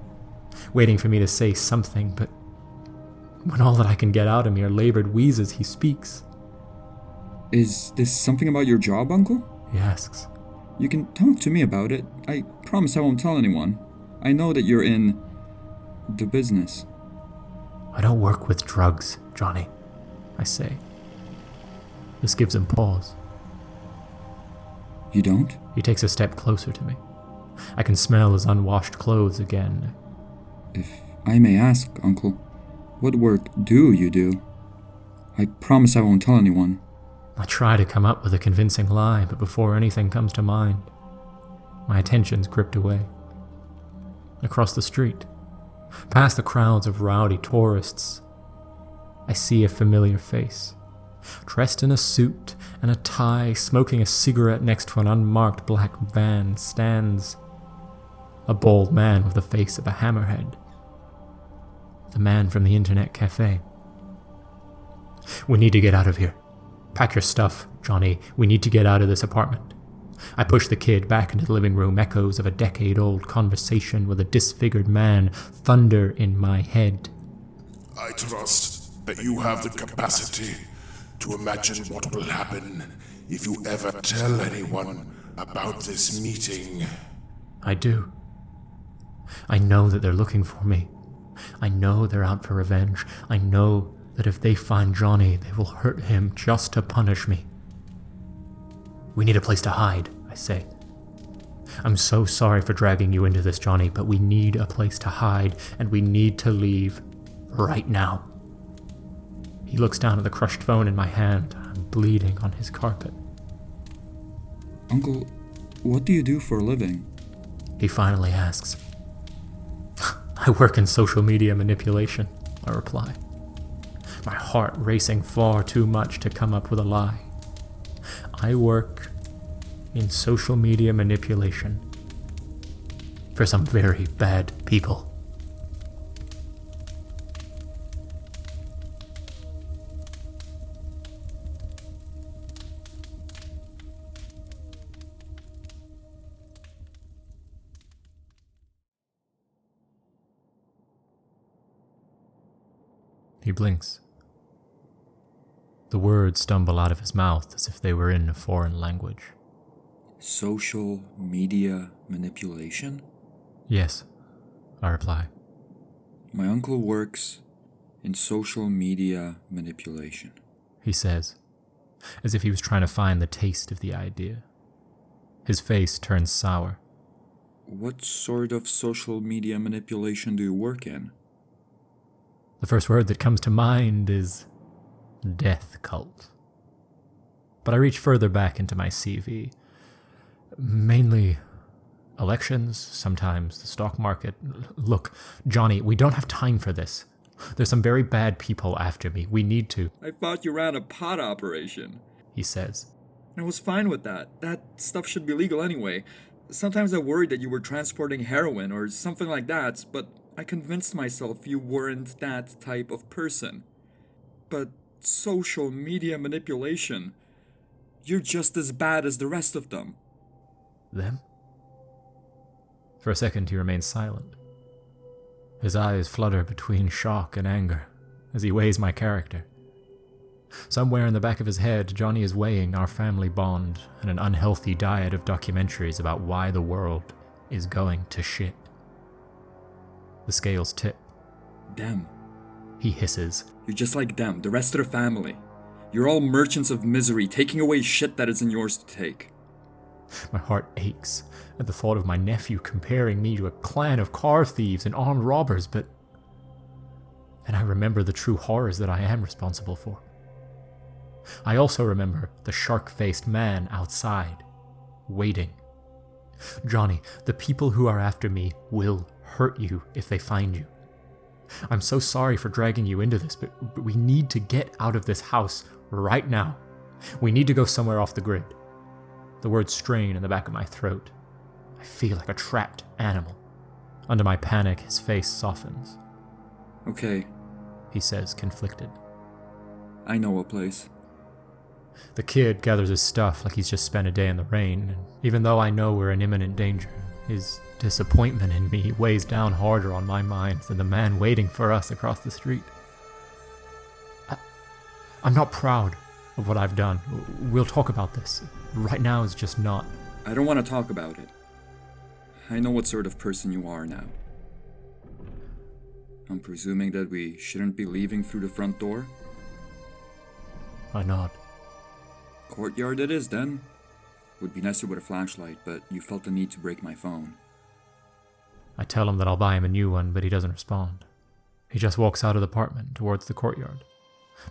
waiting for me to say something, but when all that I can get out of me are labored wheezes, he speaks. Is this something about your job, Uncle? He asks. You can talk to me about it. I promise I won't tell anyone. I know that you're in the business. I don't work with drugs, Johnny, I say. This gives him pause. You don't? He takes a step closer to me. I can smell his unwashed clothes again. If I may ask, Uncle, what work do you do? I promise I won't tell anyone. I try to come up with a convincing lie, but before anything comes to mind, my attention's gripped away. Across the street, past the crowds of rowdy tourists, I see a familiar face. Dressed in a suit and a tie, smoking a cigarette next to an unmarked black van, stands a bald man with the face of a hammerhead. The man from the internet cafe. "We need to get out of here. Pack your stuff, Johnny. We need to get out of this apartment." I push the kid back into the living room, echoes of a decade-old conversation with a disfigured man thunder in my head. I trust that you have the capacity to imagine what will happen if you ever tell anyone about this meeting. I do. I know that they're looking for me. I know they're out for revenge. I know that if they find Johnny, they will hurt him just to punish me. "We need a place to hide," I say. "I'm so sorry for dragging you into this, Johnny, but we need a place to hide, and we need to leave right now." He looks down at the crushed phone in my hand. I'm bleeding on his carpet. Uncle, what do you do for a living? He finally asks. "I work in social media manipulation," I reply, my heart racing far too much to come up with a lie. I work in social media manipulation for some very bad people. He blinks. The words stumble out of his mouth as if they were in a foreign language. Social media manipulation? "Yes," I reply. My uncle works in social media manipulation. He says, as if he was trying to find the taste of the idea. His face turns sour. What sort of social media manipulation do you work in? The first word that comes to mind is death cult. But I reach further back into my CV. Mainly elections, sometimes the stock market. Look, Johnny, we don't have time for this. There's some very bad people after me. We need to. I thought you ran a pot operation, He says. I was fine with that. That stuff should be legal anyway. Sometimes I worried that you were transporting heroin or something like that, but I convinced myself you weren't that type of person. But social media manipulation, you're just as bad as the rest of them. Them? For a second he remains silent. His eyes flutter between shock and anger as he weighs my character. Somewhere in the back of his head, Johnny is weighing our family bond and an unhealthy diet of documentaries about why the world is going to shit. The scales tip. Them. He hisses. You're just like them, the rest of the family. You're all merchants of misery, taking away shit that isn't yours to take. My heart aches at the thought of my nephew comparing me to a clan of car thieves and armed robbers, but then I remember the true horrors that I am responsible for. I also remember the shark-faced man outside, waiting. Johnny, the people who are after me will hurt you if they find you. I'm so sorry for dragging you into this, but we need to get out of this house right now. We need to go somewhere off the grid. The words strain in the back of my throat. I feel like a trapped animal. Under my panic, his face softens. Okay, He says, conflicted. I know a place. The kid gathers his stuff like he's just spent a day in the rain, and even though I know we're in imminent danger, his disappointment in me weighs down harder on my mind than the man waiting for us across the street. I'm not proud of what I've done. We'll talk about this. Right now is just not. I don't want to talk about it. I know what sort of person you are now. I'm presuming that we shouldn't be leaving through the front door? I nod. Courtyard it is then. Would be nicer with a flashlight, but you felt the need to break my phone. I tell him that I'll buy him a new one, but he doesn't respond. He just walks out of the apartment towards the courtyard.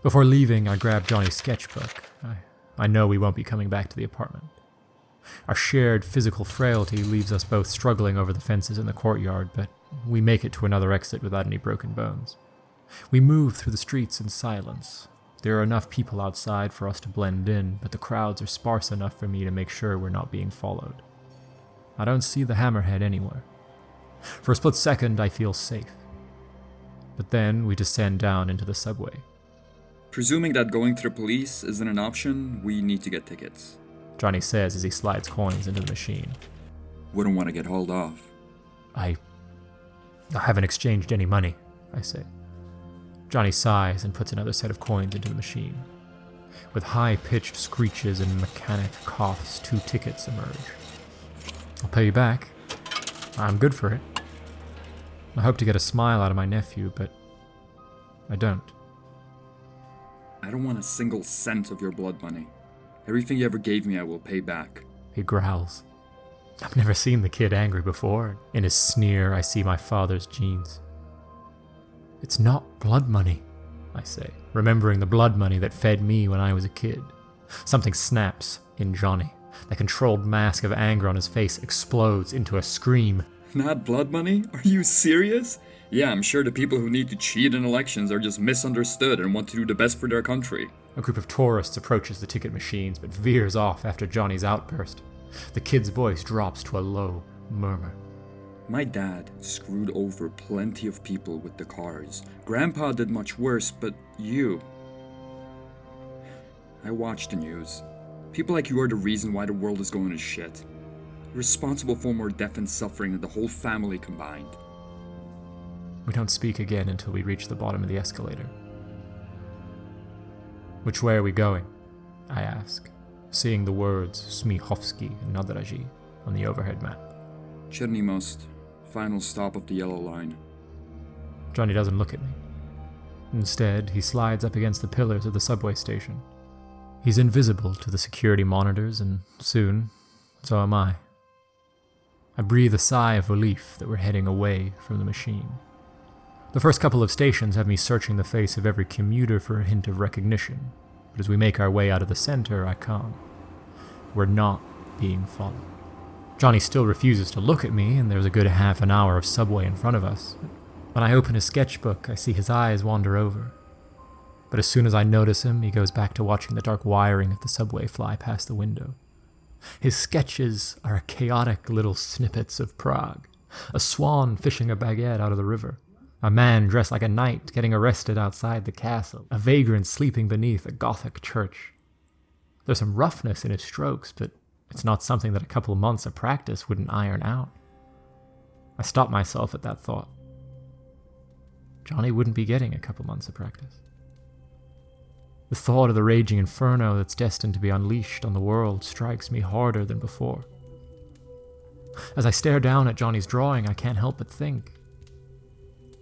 Before leaving, I grab Johnny's sketchbook. I know we won't be coming back to the apartment. Our shared physical frailty leaves us both struggling over the fences in the courtyard, but we make it to another exit without any broken bones. We move through the streets in silence. There are enough people outside for us to blend in, but the crowds are sparse enough for me to make sure we're not being followed. I don't see the hammerhead anywhere. For a split second, I feel safe. But then we descend down into the subway. Presuming that going to the police isn't an option, we need to get tickets. Johnny says as he slides coins into the machine. Wouldn't want to get hauled off. I haven't exchanged any money, I say. Johnny sighs and puts another set of coins into the machine. With high-pitched screeches and mechanic coughs, 2 tickets emerge. I'll pay you back. I'm good for it. I hope to get a smile out of my nephew, but I don't. I don't want a single cent of your blood money. Everything you ever gave me I will pay back. He growls. I've never seen the kid angry before. In his sneer, I see my father's genes. It's not blood money, I say, remembering the blood money that fed me when I was a kid. Something snaps in Johnny. The controlled mask of anger on his face explodes into a scream. Not blood money? Are you serious? Yeah, I'm sure the people who need to cheat in elections are just misunderstood and want to do the best for their country. A group of tourists approaches the ticket machines but veers off after Johnny's outburst. The kid's voice drops to a low murmur. My dad screwed over plenty of people with the cars. Grandpa did much worse, but you... I watch the news. People like you are the reason why the world is going to shit. You're responsible for more death and suffering than the whole family combined. We don't speak again until we reach the bottom of the escalator. Which way are we going? I ask, seeing the words Smihovsky and Nadraji on the overhead map. Cherny Most, final stop of the yellow line. Johnny doesn't look at me. Instead, he slides up against the pillars of the subway station. He's invisible to the security monitors, and soon, so am I. I breathe a sigh of relief that we're heading away from the machine. The first couple of stations have me searching the face of every commuter for a hint of recognition, but as we make our way out of the center, I calm. We're not being followed. Johnny still refuses to look at me, and there's a good half an hour of subway in front of us. When I open his sketchbook, I see his eyes wander over. But as soon as I notice him, he goes back to watching the dark wiring of the subway fly past the window. His sketches are chaotic little snippets of Prague. A swan fishing a baguette out of the river. A man dressed like a knight getting arrested outside the castle. A vagrant sleeping beneath a gothic church. There's some roughness in his strokes, but it's not something that a couple of months of practice wouldn't iron out. I stop myself at that thought. Johnny wouldn't be getting a couple months of practice. The thought of the raging inferno that's destined to be unleashed on the world strikes me harder than before. As I stare down at Johnny's drawing, I can't help but think,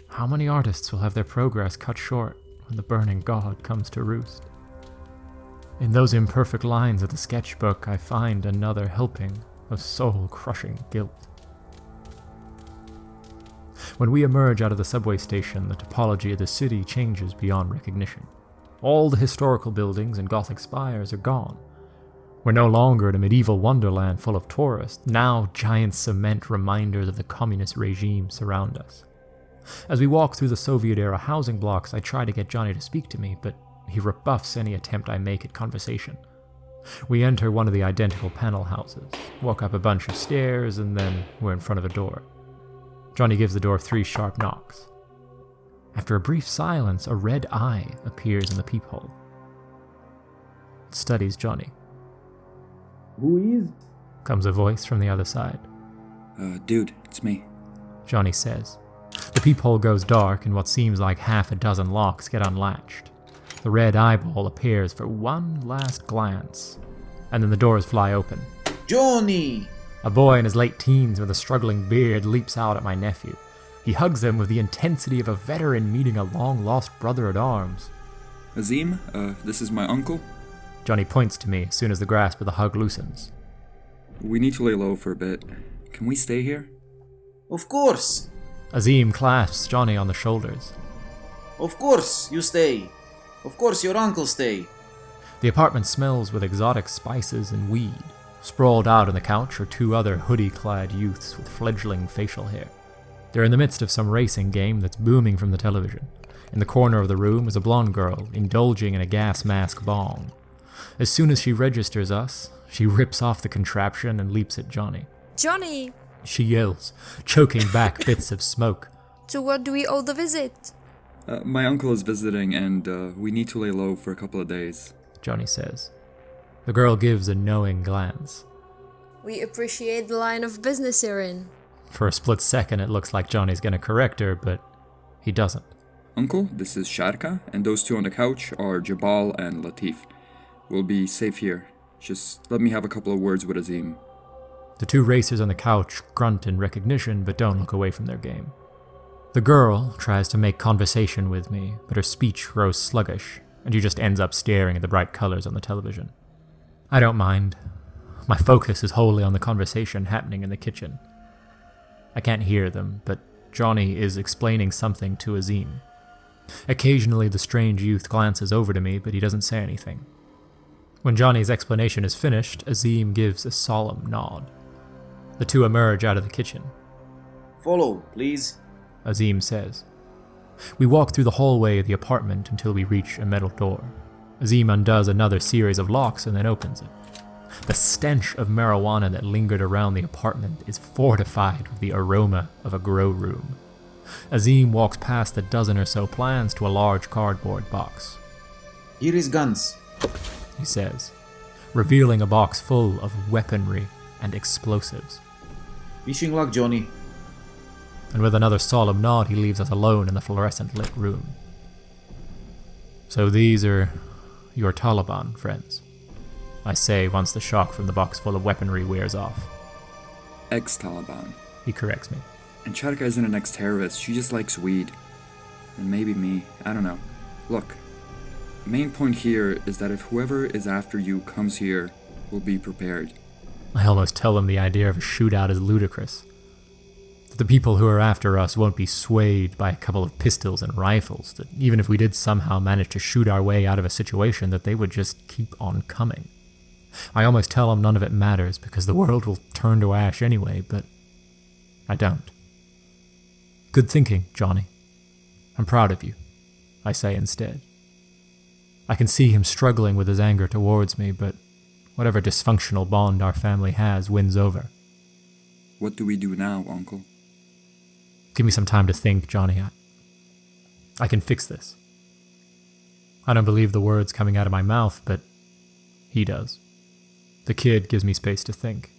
how many artists will have their progress cut short when the burning god comes to roost? In those imperfect lines of the sketchbook, I find another helping of soul-crushing guilt. When we emerge out of the subway station, the topology of the city changes beyond recognition. All the historical buildings and Gothic spires are gone. We're no longer in a medieval wonderland full of tourists. Now giant cement reminders of the communist regime surround us. As we walk through the Soviet-era housing blocks, I try to get Johnny to speak to me, but he rebuffs any attempt I make at conversation. We enter one of the identical panel houses, walk up a bunch of stairs, and then we're in front of a door. Johnny gives the door 3 sharp knocks. After a brief silence, a red eye appears in the peephole. It studies Johnny. Who is? Comes a voice from the other side. Dude, it's me. Johnny says. The peephole goes dark, and what seems like half a dozen locks get unlatched. The red eyeball appears for one last glance, and then the doors fly open. Johnny! A boy in his late teens with a struggling beard leaps out at my nephew. He hugs him with the intensity of a veteran meeting a long-lost brother-at-arms. Azim, this is my uncle. Johnny points to me as soon as the grasp of the hug loosens. We need to lay low for a bit. Can we stay here? Of course! Azim clasps Johnny on the shoulders. Of course you stay. Of course your uncle stay. The apartment smells with exotic spices and weed. Sprawled out on the couch are 2 other hoodie-clad youths with fledgling facial hair. They're in the midst of some racing game that's booming from the television. In the corner of the room is a blonde girl, indulging in a gas mask bong. As soon as she registers us, she rips off the contraption and leaps at Johnny. Johnny! She yells, choking back bits of smoke. To what do we owe the visit? My uncle is visiting and we need to lay low for a couple of days. Johnny says. The girl gives a knowing glance. We appreciate the line of business you're in. For a split second it looks like Johnny's gonna correct her, but he doesn't. Uncle, this is Sharka, and those two on the couch are Jabal and Latif. We'll be safe here. Just let me have a couple of words with Azim. The two racers on the couch grunt in recognition but don't look away from their game. The girl tries to make conversation with me, but her speech grows sluggish, and she just ends up staring at the bright colors on the television. I don't mind. My focus is wholly on the conversation happening in the kitchen. I can't hear them, but Johnny is explaining something to Azim. Occasionally the strange youth glances over to me, but he doesn't say anything. When Johnny's explanation is finished, Azim gives a solemn nod. The two emerge out of the kitchen. Follow, please. Azim says. We walk through the hallway of the apartment until we reach a metal door. Azim undoes another series of locks and then opens it. The stench of marijuana that lingered around the apartment is fortified with the aroma of a grow room. Azim walks past the dozen or so plants to a large cardboard box. Here is guns. He says, revealing a box full of weaponry and explosives. Wishing luck, Johnny. And with another solemn nod, he leaves us alone in the fluorescent-lit room. So these are your Taliban friends, I say once the shock from the box full of weaponry wears off. Ex-Taliban. He corrects me. And Sharka isn't an ex-terrorist, she just likes weed. And maybe me, I don't know. Look, the main point here is that if whoever is after you comes here, we'll be prepared. I almost tell him the idea of a shootout is ludicrous. That the people who are after us won't be swayed by a couple of pistols and rifles, that even if we did somehow manage to shoot our way out of a situation, that they would just keep on coming. I almost tell him none of it matters because the world will turn to ash anyway, but I don't. Good thinking, Johnny. I'm proud of you, I say instead. I can see him struggling with his anger towards me, but whatever dysfunctional bond our family has wins over. What do we do now, Uncle? Give me some time to think, Johnny. I can fix this. I don't believe the words coming out of my mouth, but he does. The kid gives me space to think.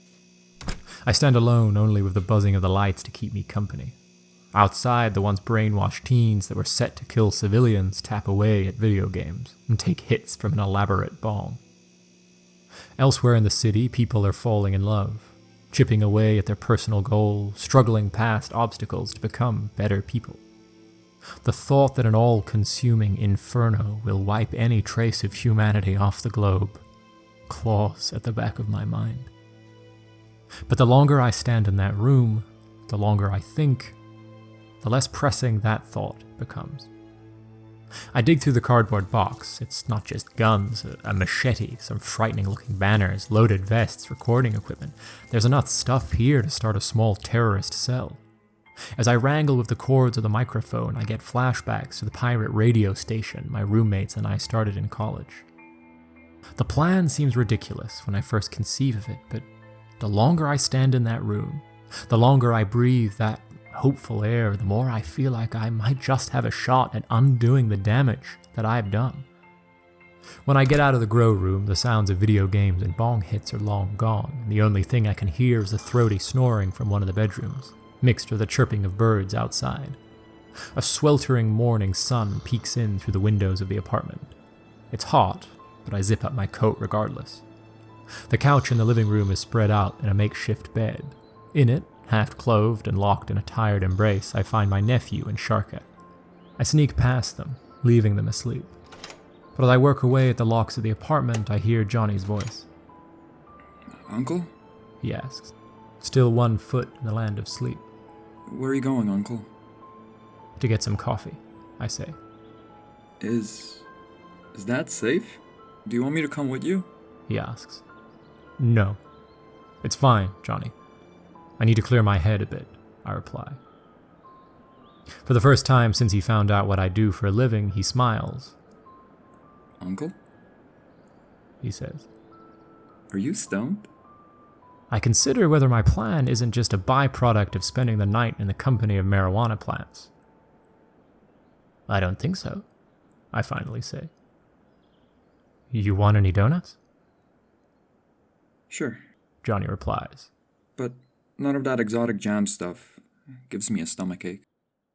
I stand alone only with the buzzing of the lights to keep me company. Outside, the once brainwashed teens that were set to kill civilians tap away at video games and take hits from an elaborate bong. Elsewhere in the city, people are falling in love, chipping away at their personal goals, struggling past obstacles to become better people. The thought that an all-consuming inferno will wipe any trace of humanity off the globe claws at the back of my mind. But the longer I stand in that room, the longer I think, the less pressing that thought becomes. I dig through the cardboard box. It's not just guns, a machete, some frightening-looking banners, loaded vests, recording equipment. There's enough stuff here to start a small terrorist cell. As I wrangle with the cords of the microphone, I get flashbacks to the pirate radio station my roommates and I started in college. The plan seems ridiculous when I first conceive of it, but the longer I stand in that room, the longer I breathe that hopeful air, the more I feel like I might just have a shot at undoing the damage that I've done. When I get out of the grow room, the sounds of video games and bong hits are long gone, and the only thing I can hear is the throaty snoring from one of the bedrooms, mixed with the chirping of birds outside. A sweltering morning sun peeks in through the windows of the apartment. It's hot, but I zip up my coat regardless. The couch in the living room is spread out in a makeshift bed. In it, half-clothed and locked in a tired embrace, I find my nephew and Sharka. I sneak past them, leaving them asleep. But as I work away at the locks of the apartment, I hear Johnny's voice. Uncle? He asks, still 1 foot in the land of sleep. Where are you going, Uncle? To get some coffee, I say. Is that safe? Do you want me to come with you? He asks. No. It's fine, Johnny. I need to clear my head a bit, I reply. For the first time since he found out what I do for a living, he smiles. Uncle? He says. Are you stoned? I consider whether my plan isn't just a byproduct of spending the night in the company of marijuana plants. I don't think so, I finally say. You want any donuts? Sure, Johnny replies. but none of that exotic jam stuff. Gives me a stomachache.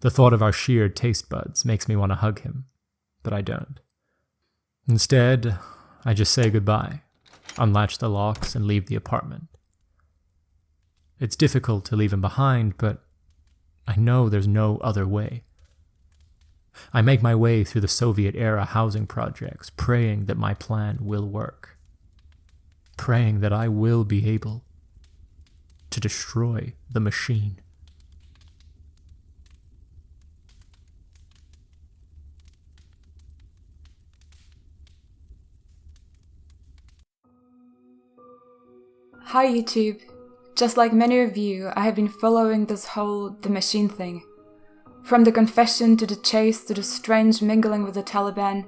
The thought of our sheared taste buds makes me want to hug him, but I don't. Instead, I just say goodbye, unlatch the locks, and leave the apartment. It's difficult to leave him behind, but I know there's no other way. I make my way through the Soviet-era housing projects, praying that my plan will work. Praying that I will be able to destroy the machine. Hi YouTube. Just like many of you, I have been following this whole the machine thing. From the confession to the chase to the strange mingling with the Taliban,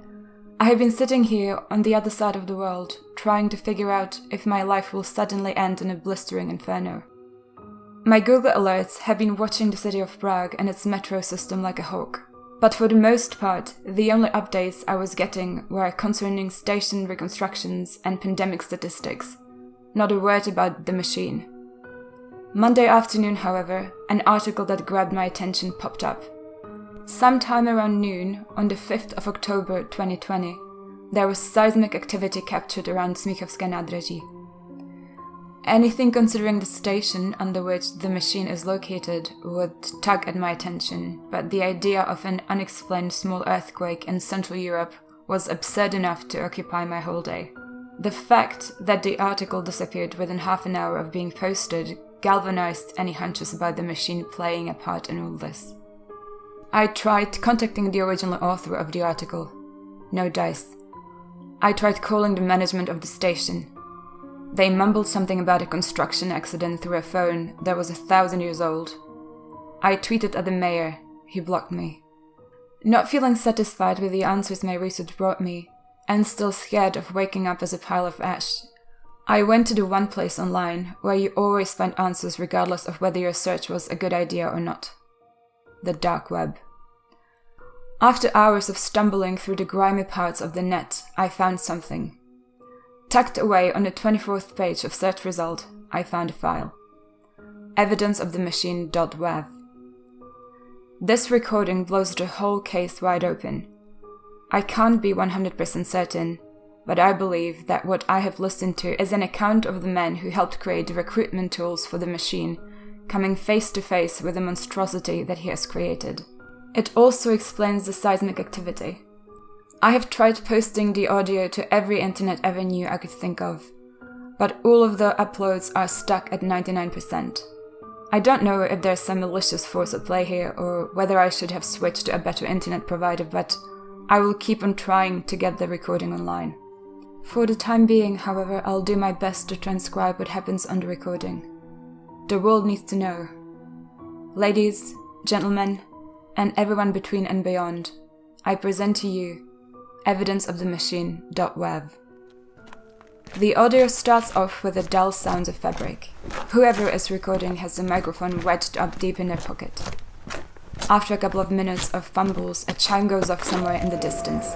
I have been sitting here on the other side of the world, trying to figure out if my life will suddenly end in a blistering inferno. My Google alerts have been watching the city of Prague and its metro system like a hawk, but for the most part, the only updates I was getting were concerning station reconstructions and pandemic statistics, not a word about the machine. Monday afternoon, however, an article that grabbed my attention popped up. Sometime around noon, on the 5th of October 2020, there was seismic activity captured around Smíchovské nádraží. Anything considering the station under which the machine is located would tug at my attention, but the idea of an unexplained small earthquake in Central Europe was absurd enough to occupy my whole day. The fact that the article disappeared within half an hour of being posted galvanized any hunches about the machine playing a part in all this. I tried contacting the original author of the article. No dice. I tried calling the management of the station. They mumbled something about a construction accident through a phone that was 1,000 years old. I tweeted at the mayor. He blocked me. Not feeling satisfied with the answers my research brought me, and still scared of waking up as a pile of ash, I went to the one place online where you always find answers regardless of whether your search was a good idea or not. The dark web. After hours of stumbling through the grimy parts of the net, I found something. Tucked away on the 24th page of search result, I found a file. EvidenceOfTheMachine.Wav. This recording blows the whole case wide open. I can't be 100% certain, but I believe that what I have listened to is an account of the men who helped create the recruitment tools for the machine, coming face to face with the monstrosity that he has created. It also explains the seismic activity. I have tried posting the audio to every internet avenue I could think of, but all of the uploads are stuck at 99%. I don't know if there's some malicious force at play here or whether I should have switched to a better internet provider, but I will keep on trying to get the recording online. For the time being, however, I'll do my best to transcribe what happens on the recording. The world needs to know. Ladies, gentlemen, and everyone between and beyond, I present to you EvidenceOfTheMachine.Wav. The audio starts off with the dull sounds of fabric. Whoever is recording has the microphone wedged up deep in their pocket. After a couple of minutes of fumbles, a chime goes off somewhere in the distance.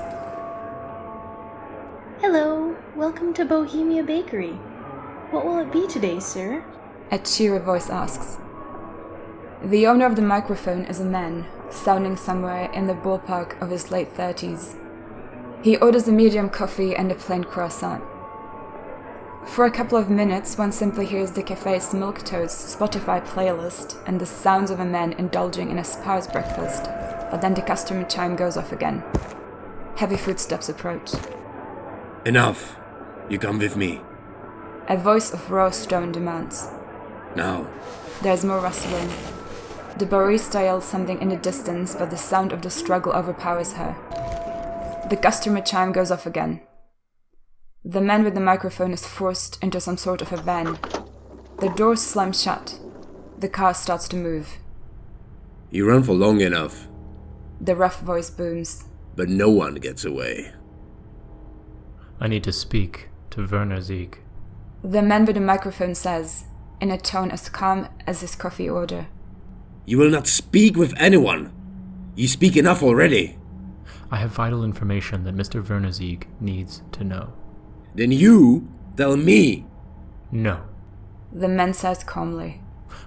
Hello, welcome to Bohemia Bakery. What will it be today, sir? A cheery voice asks. The owner of the microphone is a man, sounding somewhere in the ballpark of his late 30s. He orders a medium coffee and a plain croissant. For a couple of minutes, one simply hears the cafe's milquetoast Spotify playlist and the sounds of a man indulging in a sparse breakfast, but then the customer chime goes off again. Heavy footsteps approach. Enough! You come with me. A voice of raw stone demands. Now. There's more rustling. The barista yells something in the distance, but the sound of the struggle overpowers her. The customer chime goes off again. The man with the microphone is forced into some sort of a van. The doors slam shut. The car starts to move. You run for long enough, The rough voice booms. but no one gets away. I need to speak to Werner Sieg. The man with the microphone says, in a tone as calm as his coffee order. You will not speak with anyone. You speak enough already. I have vital information that Mr. Werner Sieg needs to know. Then you tell me. No. The man says calmly.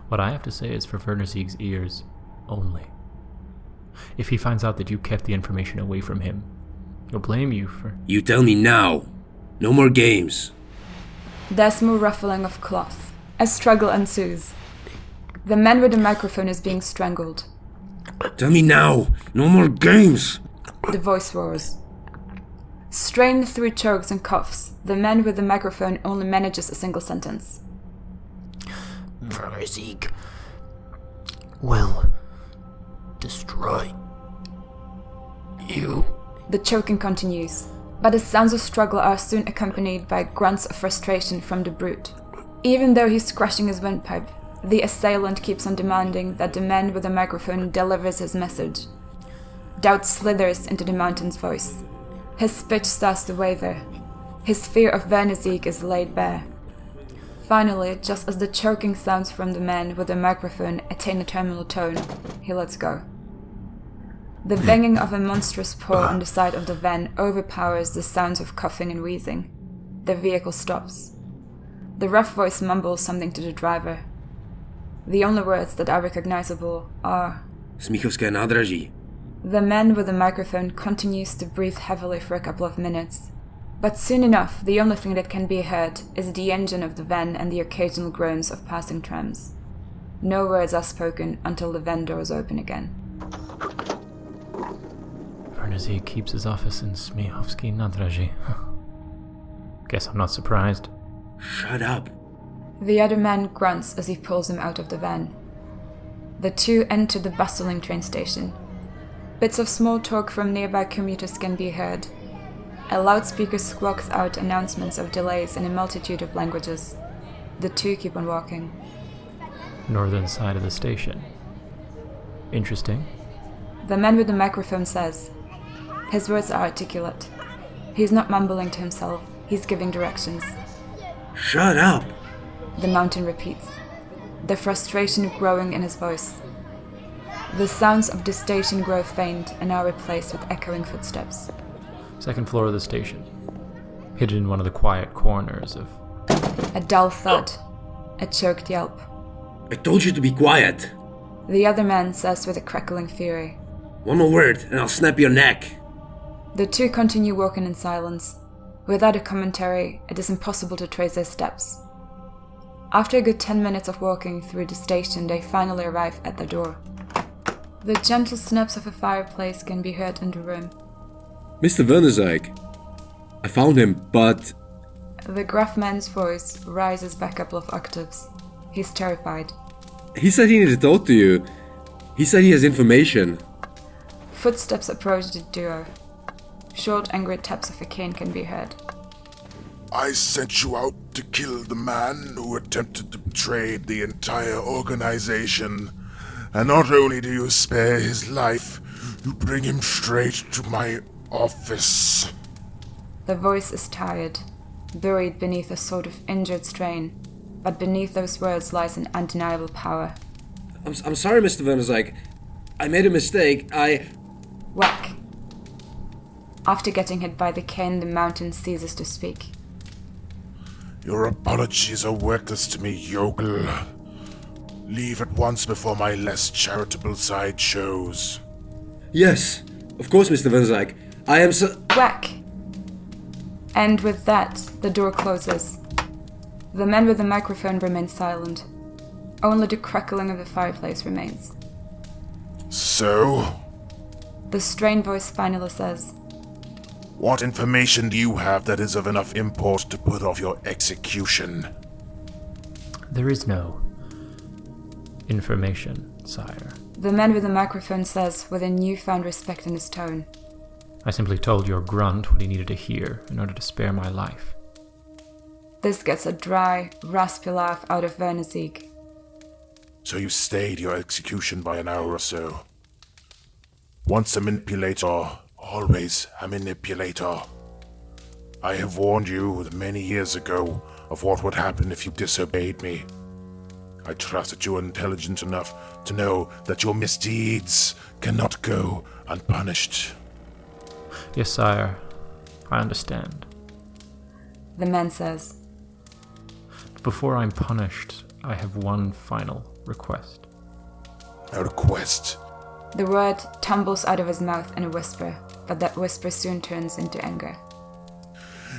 What I have to say is for Werner Sieg's ears only. If he finds out that you kept the information away from him, he'll blame you for... You tell me now. No more games. There's more ruffling of cloth. A struggle ensues. The man with the microphone is being strangled. Tell me now. No more games. The voice roars. Strained through chokes and coughs, the man with the microphone only manages a single sentence. Werner Sieg will destroy you. The choking continues, but the sounds of struggle are soon accompanied by grunts of frustration from the brute. Even though he's crushing his windpipe, the assailant keeps on demanding that the man with the microphone delivers his message. Doubt slithers into the mountain's voice. His speech starts to waver. His fear of Werner Sieg is laid bare. Finally, just as the choking sounds from the man with the microphone attain a terminal tone, he lets go. The banging of a monstrous paw on the side of the van overpowers the sounds of coughing and wheezing. The vehicle stops. The rough voice mumbles something to the driver. The only words that are recognizable are... Smíchovské nádraží. The man with the microphone continues to breathe heavily for a couple of minutes. But soon enough, the only thing that can be heard is the engine of the van and the occasional groans of passing trams. No words are spoken until the van doors open again. Werner Sieg keeps his office in Smíchovské nádraží. Guess I'm not surprised. Shut up. The other man grunts as he pulls him out of the van. The two enter the bustling train station. Bits of small talk from nearby commuters can be heard. A loudspeaker squawks out announcements of delays in a multitude of languages. The two keep on walking. Northern side of the station. Interesting. The man with the microphone says. His words are articulate. He's not mumbling to himself, he's giving directions. Shut up! The mountain repeats, the frustration growing in his voice. The sounds of the station grow faint and are replaced with echoing footsteps. Second floor of the station. Hidden in one of the quiet corners of... A dull thud. A choked yelp. I told you to be quiet. The other man says with a crackling fury. One more word and I'll snap your neck. The two continue walking in silence. Without a commentary, it is impossible to trace their steps. After a good 10 minutes of walking through the station, they finally arrive at the door. The gentle snaps of a fireplace can be heard in the room. Mr. Werner Sieg. I found him, but... The gruff man's voice rises back a couple of octaves. He's terrified. He said he needed to talk to you. He said he has information. Footsteps approach the duo. Short, angry taps of a cane can be heard. I sent you out to kill the man who attempted to betray the entire organization. And not only do you spare his life, you bring him straight to my office. The voice is tired, buried beneath a sort of injured strain, but beneath those words lies an undeniable power. I'm sorry, Mr. Werner Sieg. I made a mistake. Whack. After getting hit by the cane, the mountain ceases to speak. Your apologies are worthless to me, yokel. Leave at once before my less charitable side shows. Yes, of course, Mr. Werner Sieg. I am so... Whack! And with that, the door closes. The man with the microphone remains silent. Only the crackling of the fireplace remains. So? The strained voice finally says, What information do you have that is of enough import to put off your execution? There is no information, sire. The man with the microphone says with a newfound respect in his tone. I simply told your grunt what he needed to hear in order to spare my life. This gets a dry, raspy laugh out of Werner Sieg. so you stayed your execution by an hour or so. Once a manipulator, always a manipulator. I have warned you many years ago of what would happen if you disobeyed me. I trust that you are intelligent enough to know that your misdeeds cannot go unpunished. Yes, sire. I understand. The man says, Before I'm punished, I have one final request. A request? The word tumbles out of his mouth in a whisper, but that whisper soon turns into anger.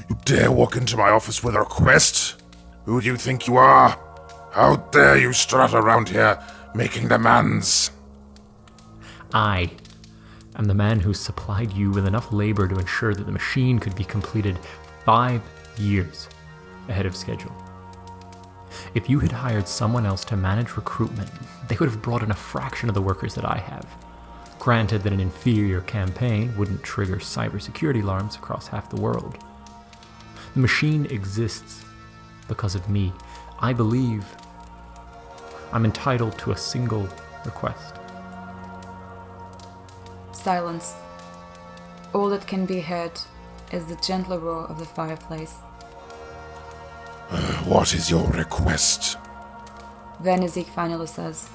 You dare walk into my office with a request? Who do you think you are? How dare you strut around here, making demands? I am the man who supplied you with enough labor to ensure that the machine could be completed 5 years ahead of schedule. If you had hired someone else to manage recruitment, they would have brought in a fraction of the workers that I have. Granted that an inferior campaign wouldn't trigger cybersecurity alarms across half the world. The machine exists because of me. I believe I'm entitled to a single request. Silence. All that can be heard is the gentle roar of the fireplace. What is your request? Vernizik finally says,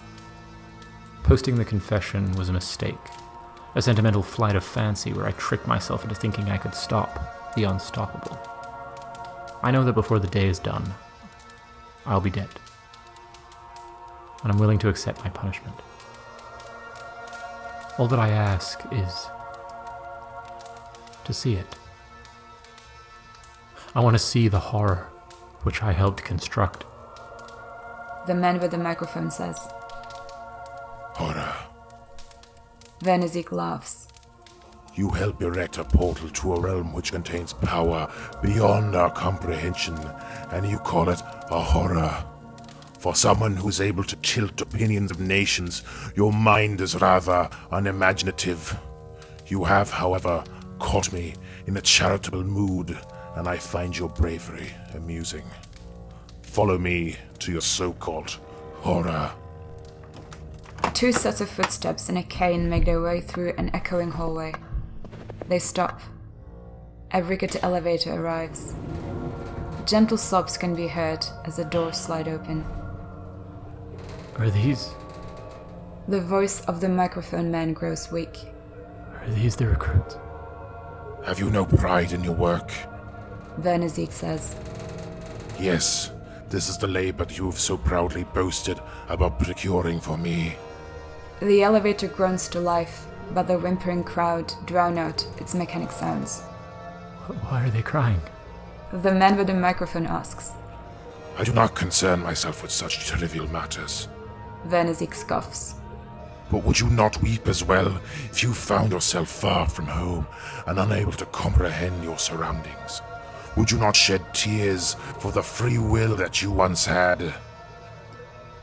Posting the confession was a mistake. A sentimental flight of fancy where I tricked myself into thinking I could stop the unstoppable. I know that before the day is done, I'll be dead. And I'm willing to accept my punishment. All that I ask is to see it. I want to see the horror which I helped construct. The man with the microphone says, Horror. Vernizik laughs. You help erect a portal to a realm which contains power beyond our comprehension, and you call it a horror. For someone who's able to tilt opinions of nations, your mind is rather unimaginative. You have, however, caught me in a charitable mood, and I find your bravery amusing. Follow me to your so-called horror. 2 sets of footsteps in a cane make their way through an echoing hallway. They stop. A rickety elevator arrives. Gentle sobs can be heard as the doors slide open. Are these The voice of the microphone man grows weak. the recruits? Have you no pride in your work? Vernizik says, Yes, this is the labor you've so proudly boasted about procuring for me. The elevator groans to life, but the whimpering crowd drown out its mechanic sounds. Why are they crying? The man with the microphone asks. I do not concern myself with such trivial matters. Vernizik scoffs. But would you not weep as well if you found yourself far from home and unable to comprehend your surroundings? Would you not shed tears for the free will that you once had?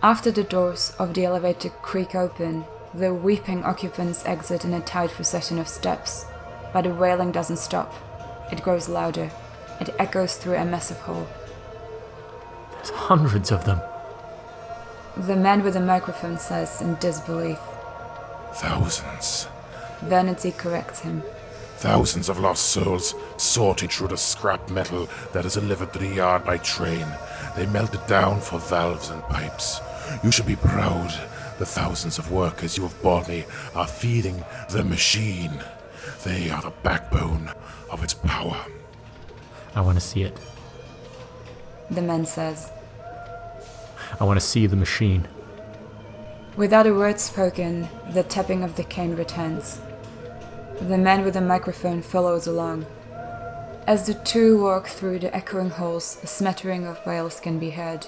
After the doors of the elevator creak open, the weeping occupants exit in a tight procession of steps, but the wailing doesn't stop. It grows louder. It echoes through a massive hall. There's hundreds of them. The man with the microphone says in disbelief. Thousands. Vernizik corrects him. Thousands of lost souls sorting through the scrap metal that is delivered to the yard by train. They melt it down for valves and pipes. You should be proud. The thousands of workers you have bought me are feeding the machine. They are the backbone of its power. I want to see it. The man says. I want to see the machine. Without a word spoken, the tapping of the cane returns. The man with the microphone follows along. As the two walk through the echoing halls, a smattering of wails can be heard.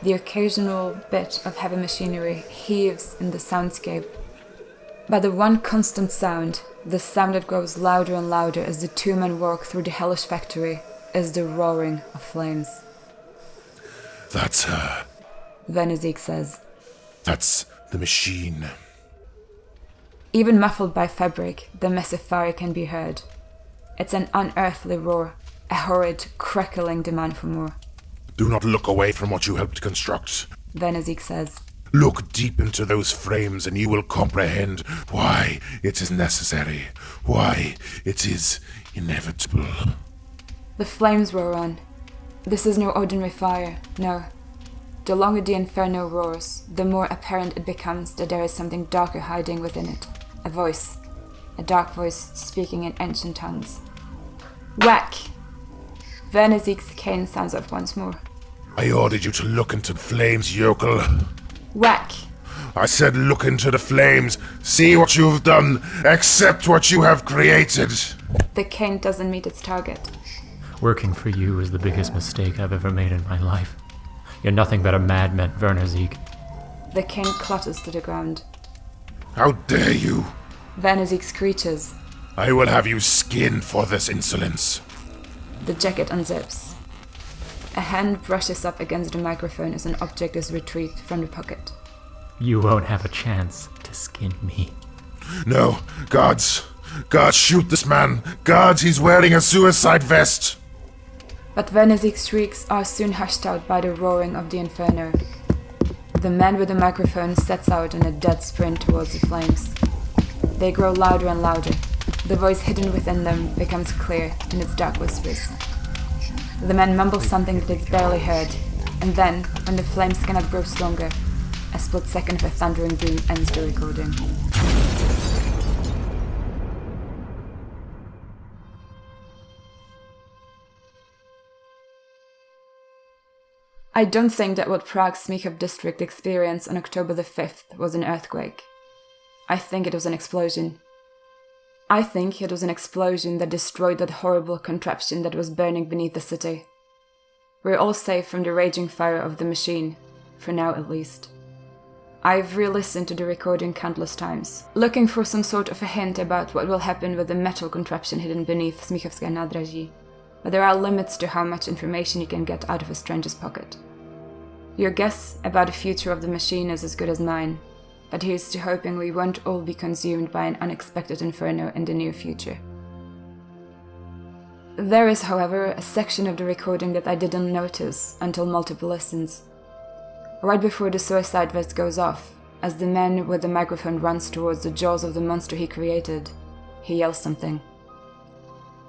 The occasional bit of heavy machinery heaves in the soundscape. But the one constant sound, the sound that grows louder and louder as the two men walk through the hellish factory, is the roaring of flames. That's her. Vernizik says. That's the machine. Even muffled by fabric, the massive fire can be heard. It's an unearthly roar, a horrid, crackling demand for more. Do not look away from what you helped construct. Vernizik says. Look deep into those flames and you will comprehend why it is necessary, why it is inevitable. The flames roar on. This is no ordinary fire, no. The longer the inferno roars, the more apparent it becomes that there is something darker hiding within it. A voice. A dark voice speaking in ancient tongues. Whack! Vernezik's cane sounds off once more. I ordered you to look into the flames, yokel. Whack! I said look into the flames, see what you have done, accept what you have created. The cane doesn't meet its target. Working for you is the biggest mistake I've ever made in my life. You're nothing but a madman, Vernezik. The cane clatters to the ground. How dare you? Vernezik screeches. I will have you skinned for this insolence. The jacket unzips. A hand brushes up against the microphone as an object is retrieved from the pocket. You won't have a chance to skin me. No, guards. Guards, shoot this man. Guards, he's wearing a suicide vest. But Vernezik's shrieks are soon hushed out by the roaring of the inferno. The man with the microphone sets out in a dead sprint towards the flames. They grow louder and louder. The voice hidden within them becomes clear in its dark whispers. The man mumbles something that is barely heard, and then, when the flames cannot grow stronger, a split second of a thundering boom ends the recording. I don't think that what Prague's Smíchov district experienced on October the 5th was an earthquake. I think it was an explosion. I think it was an explosion that destroyed that horrible contraption that was burning beneath the city. We're all safe from the raging fire of the machine, for now at least. I've re-listened to the recording countless times, looking for some sort of a hint about what will happen with the metal contraption hidden beneath Smíchovské nádraží. But there are limits to how much information you can get out of a stranger's pocket. Your guess about the future of the machine is as good as mine, but here's to hoping we won't all be consumed by an unexpected inferno in the near future. There is, however, a section of the recording that I didn't notice until multiple listens. Right before the suicide vest goes off, as the man with the microphone runs towards the jaws of the monster he created, he yells something.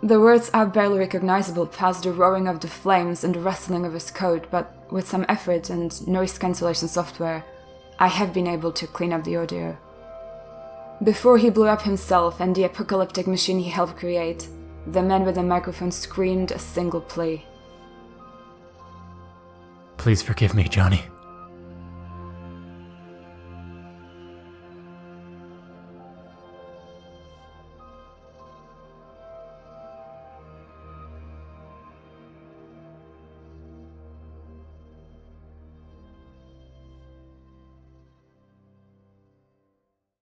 The words are barely recognizable past the roaring of the flames and the rustling of his coat, but with some effort and noise cancellation software, I have been able to clean up the audio. Before he blew up himself and the apocalyptic machine he helped create, the man with the microphone screamed a single plea. Please forgive me, Johnny.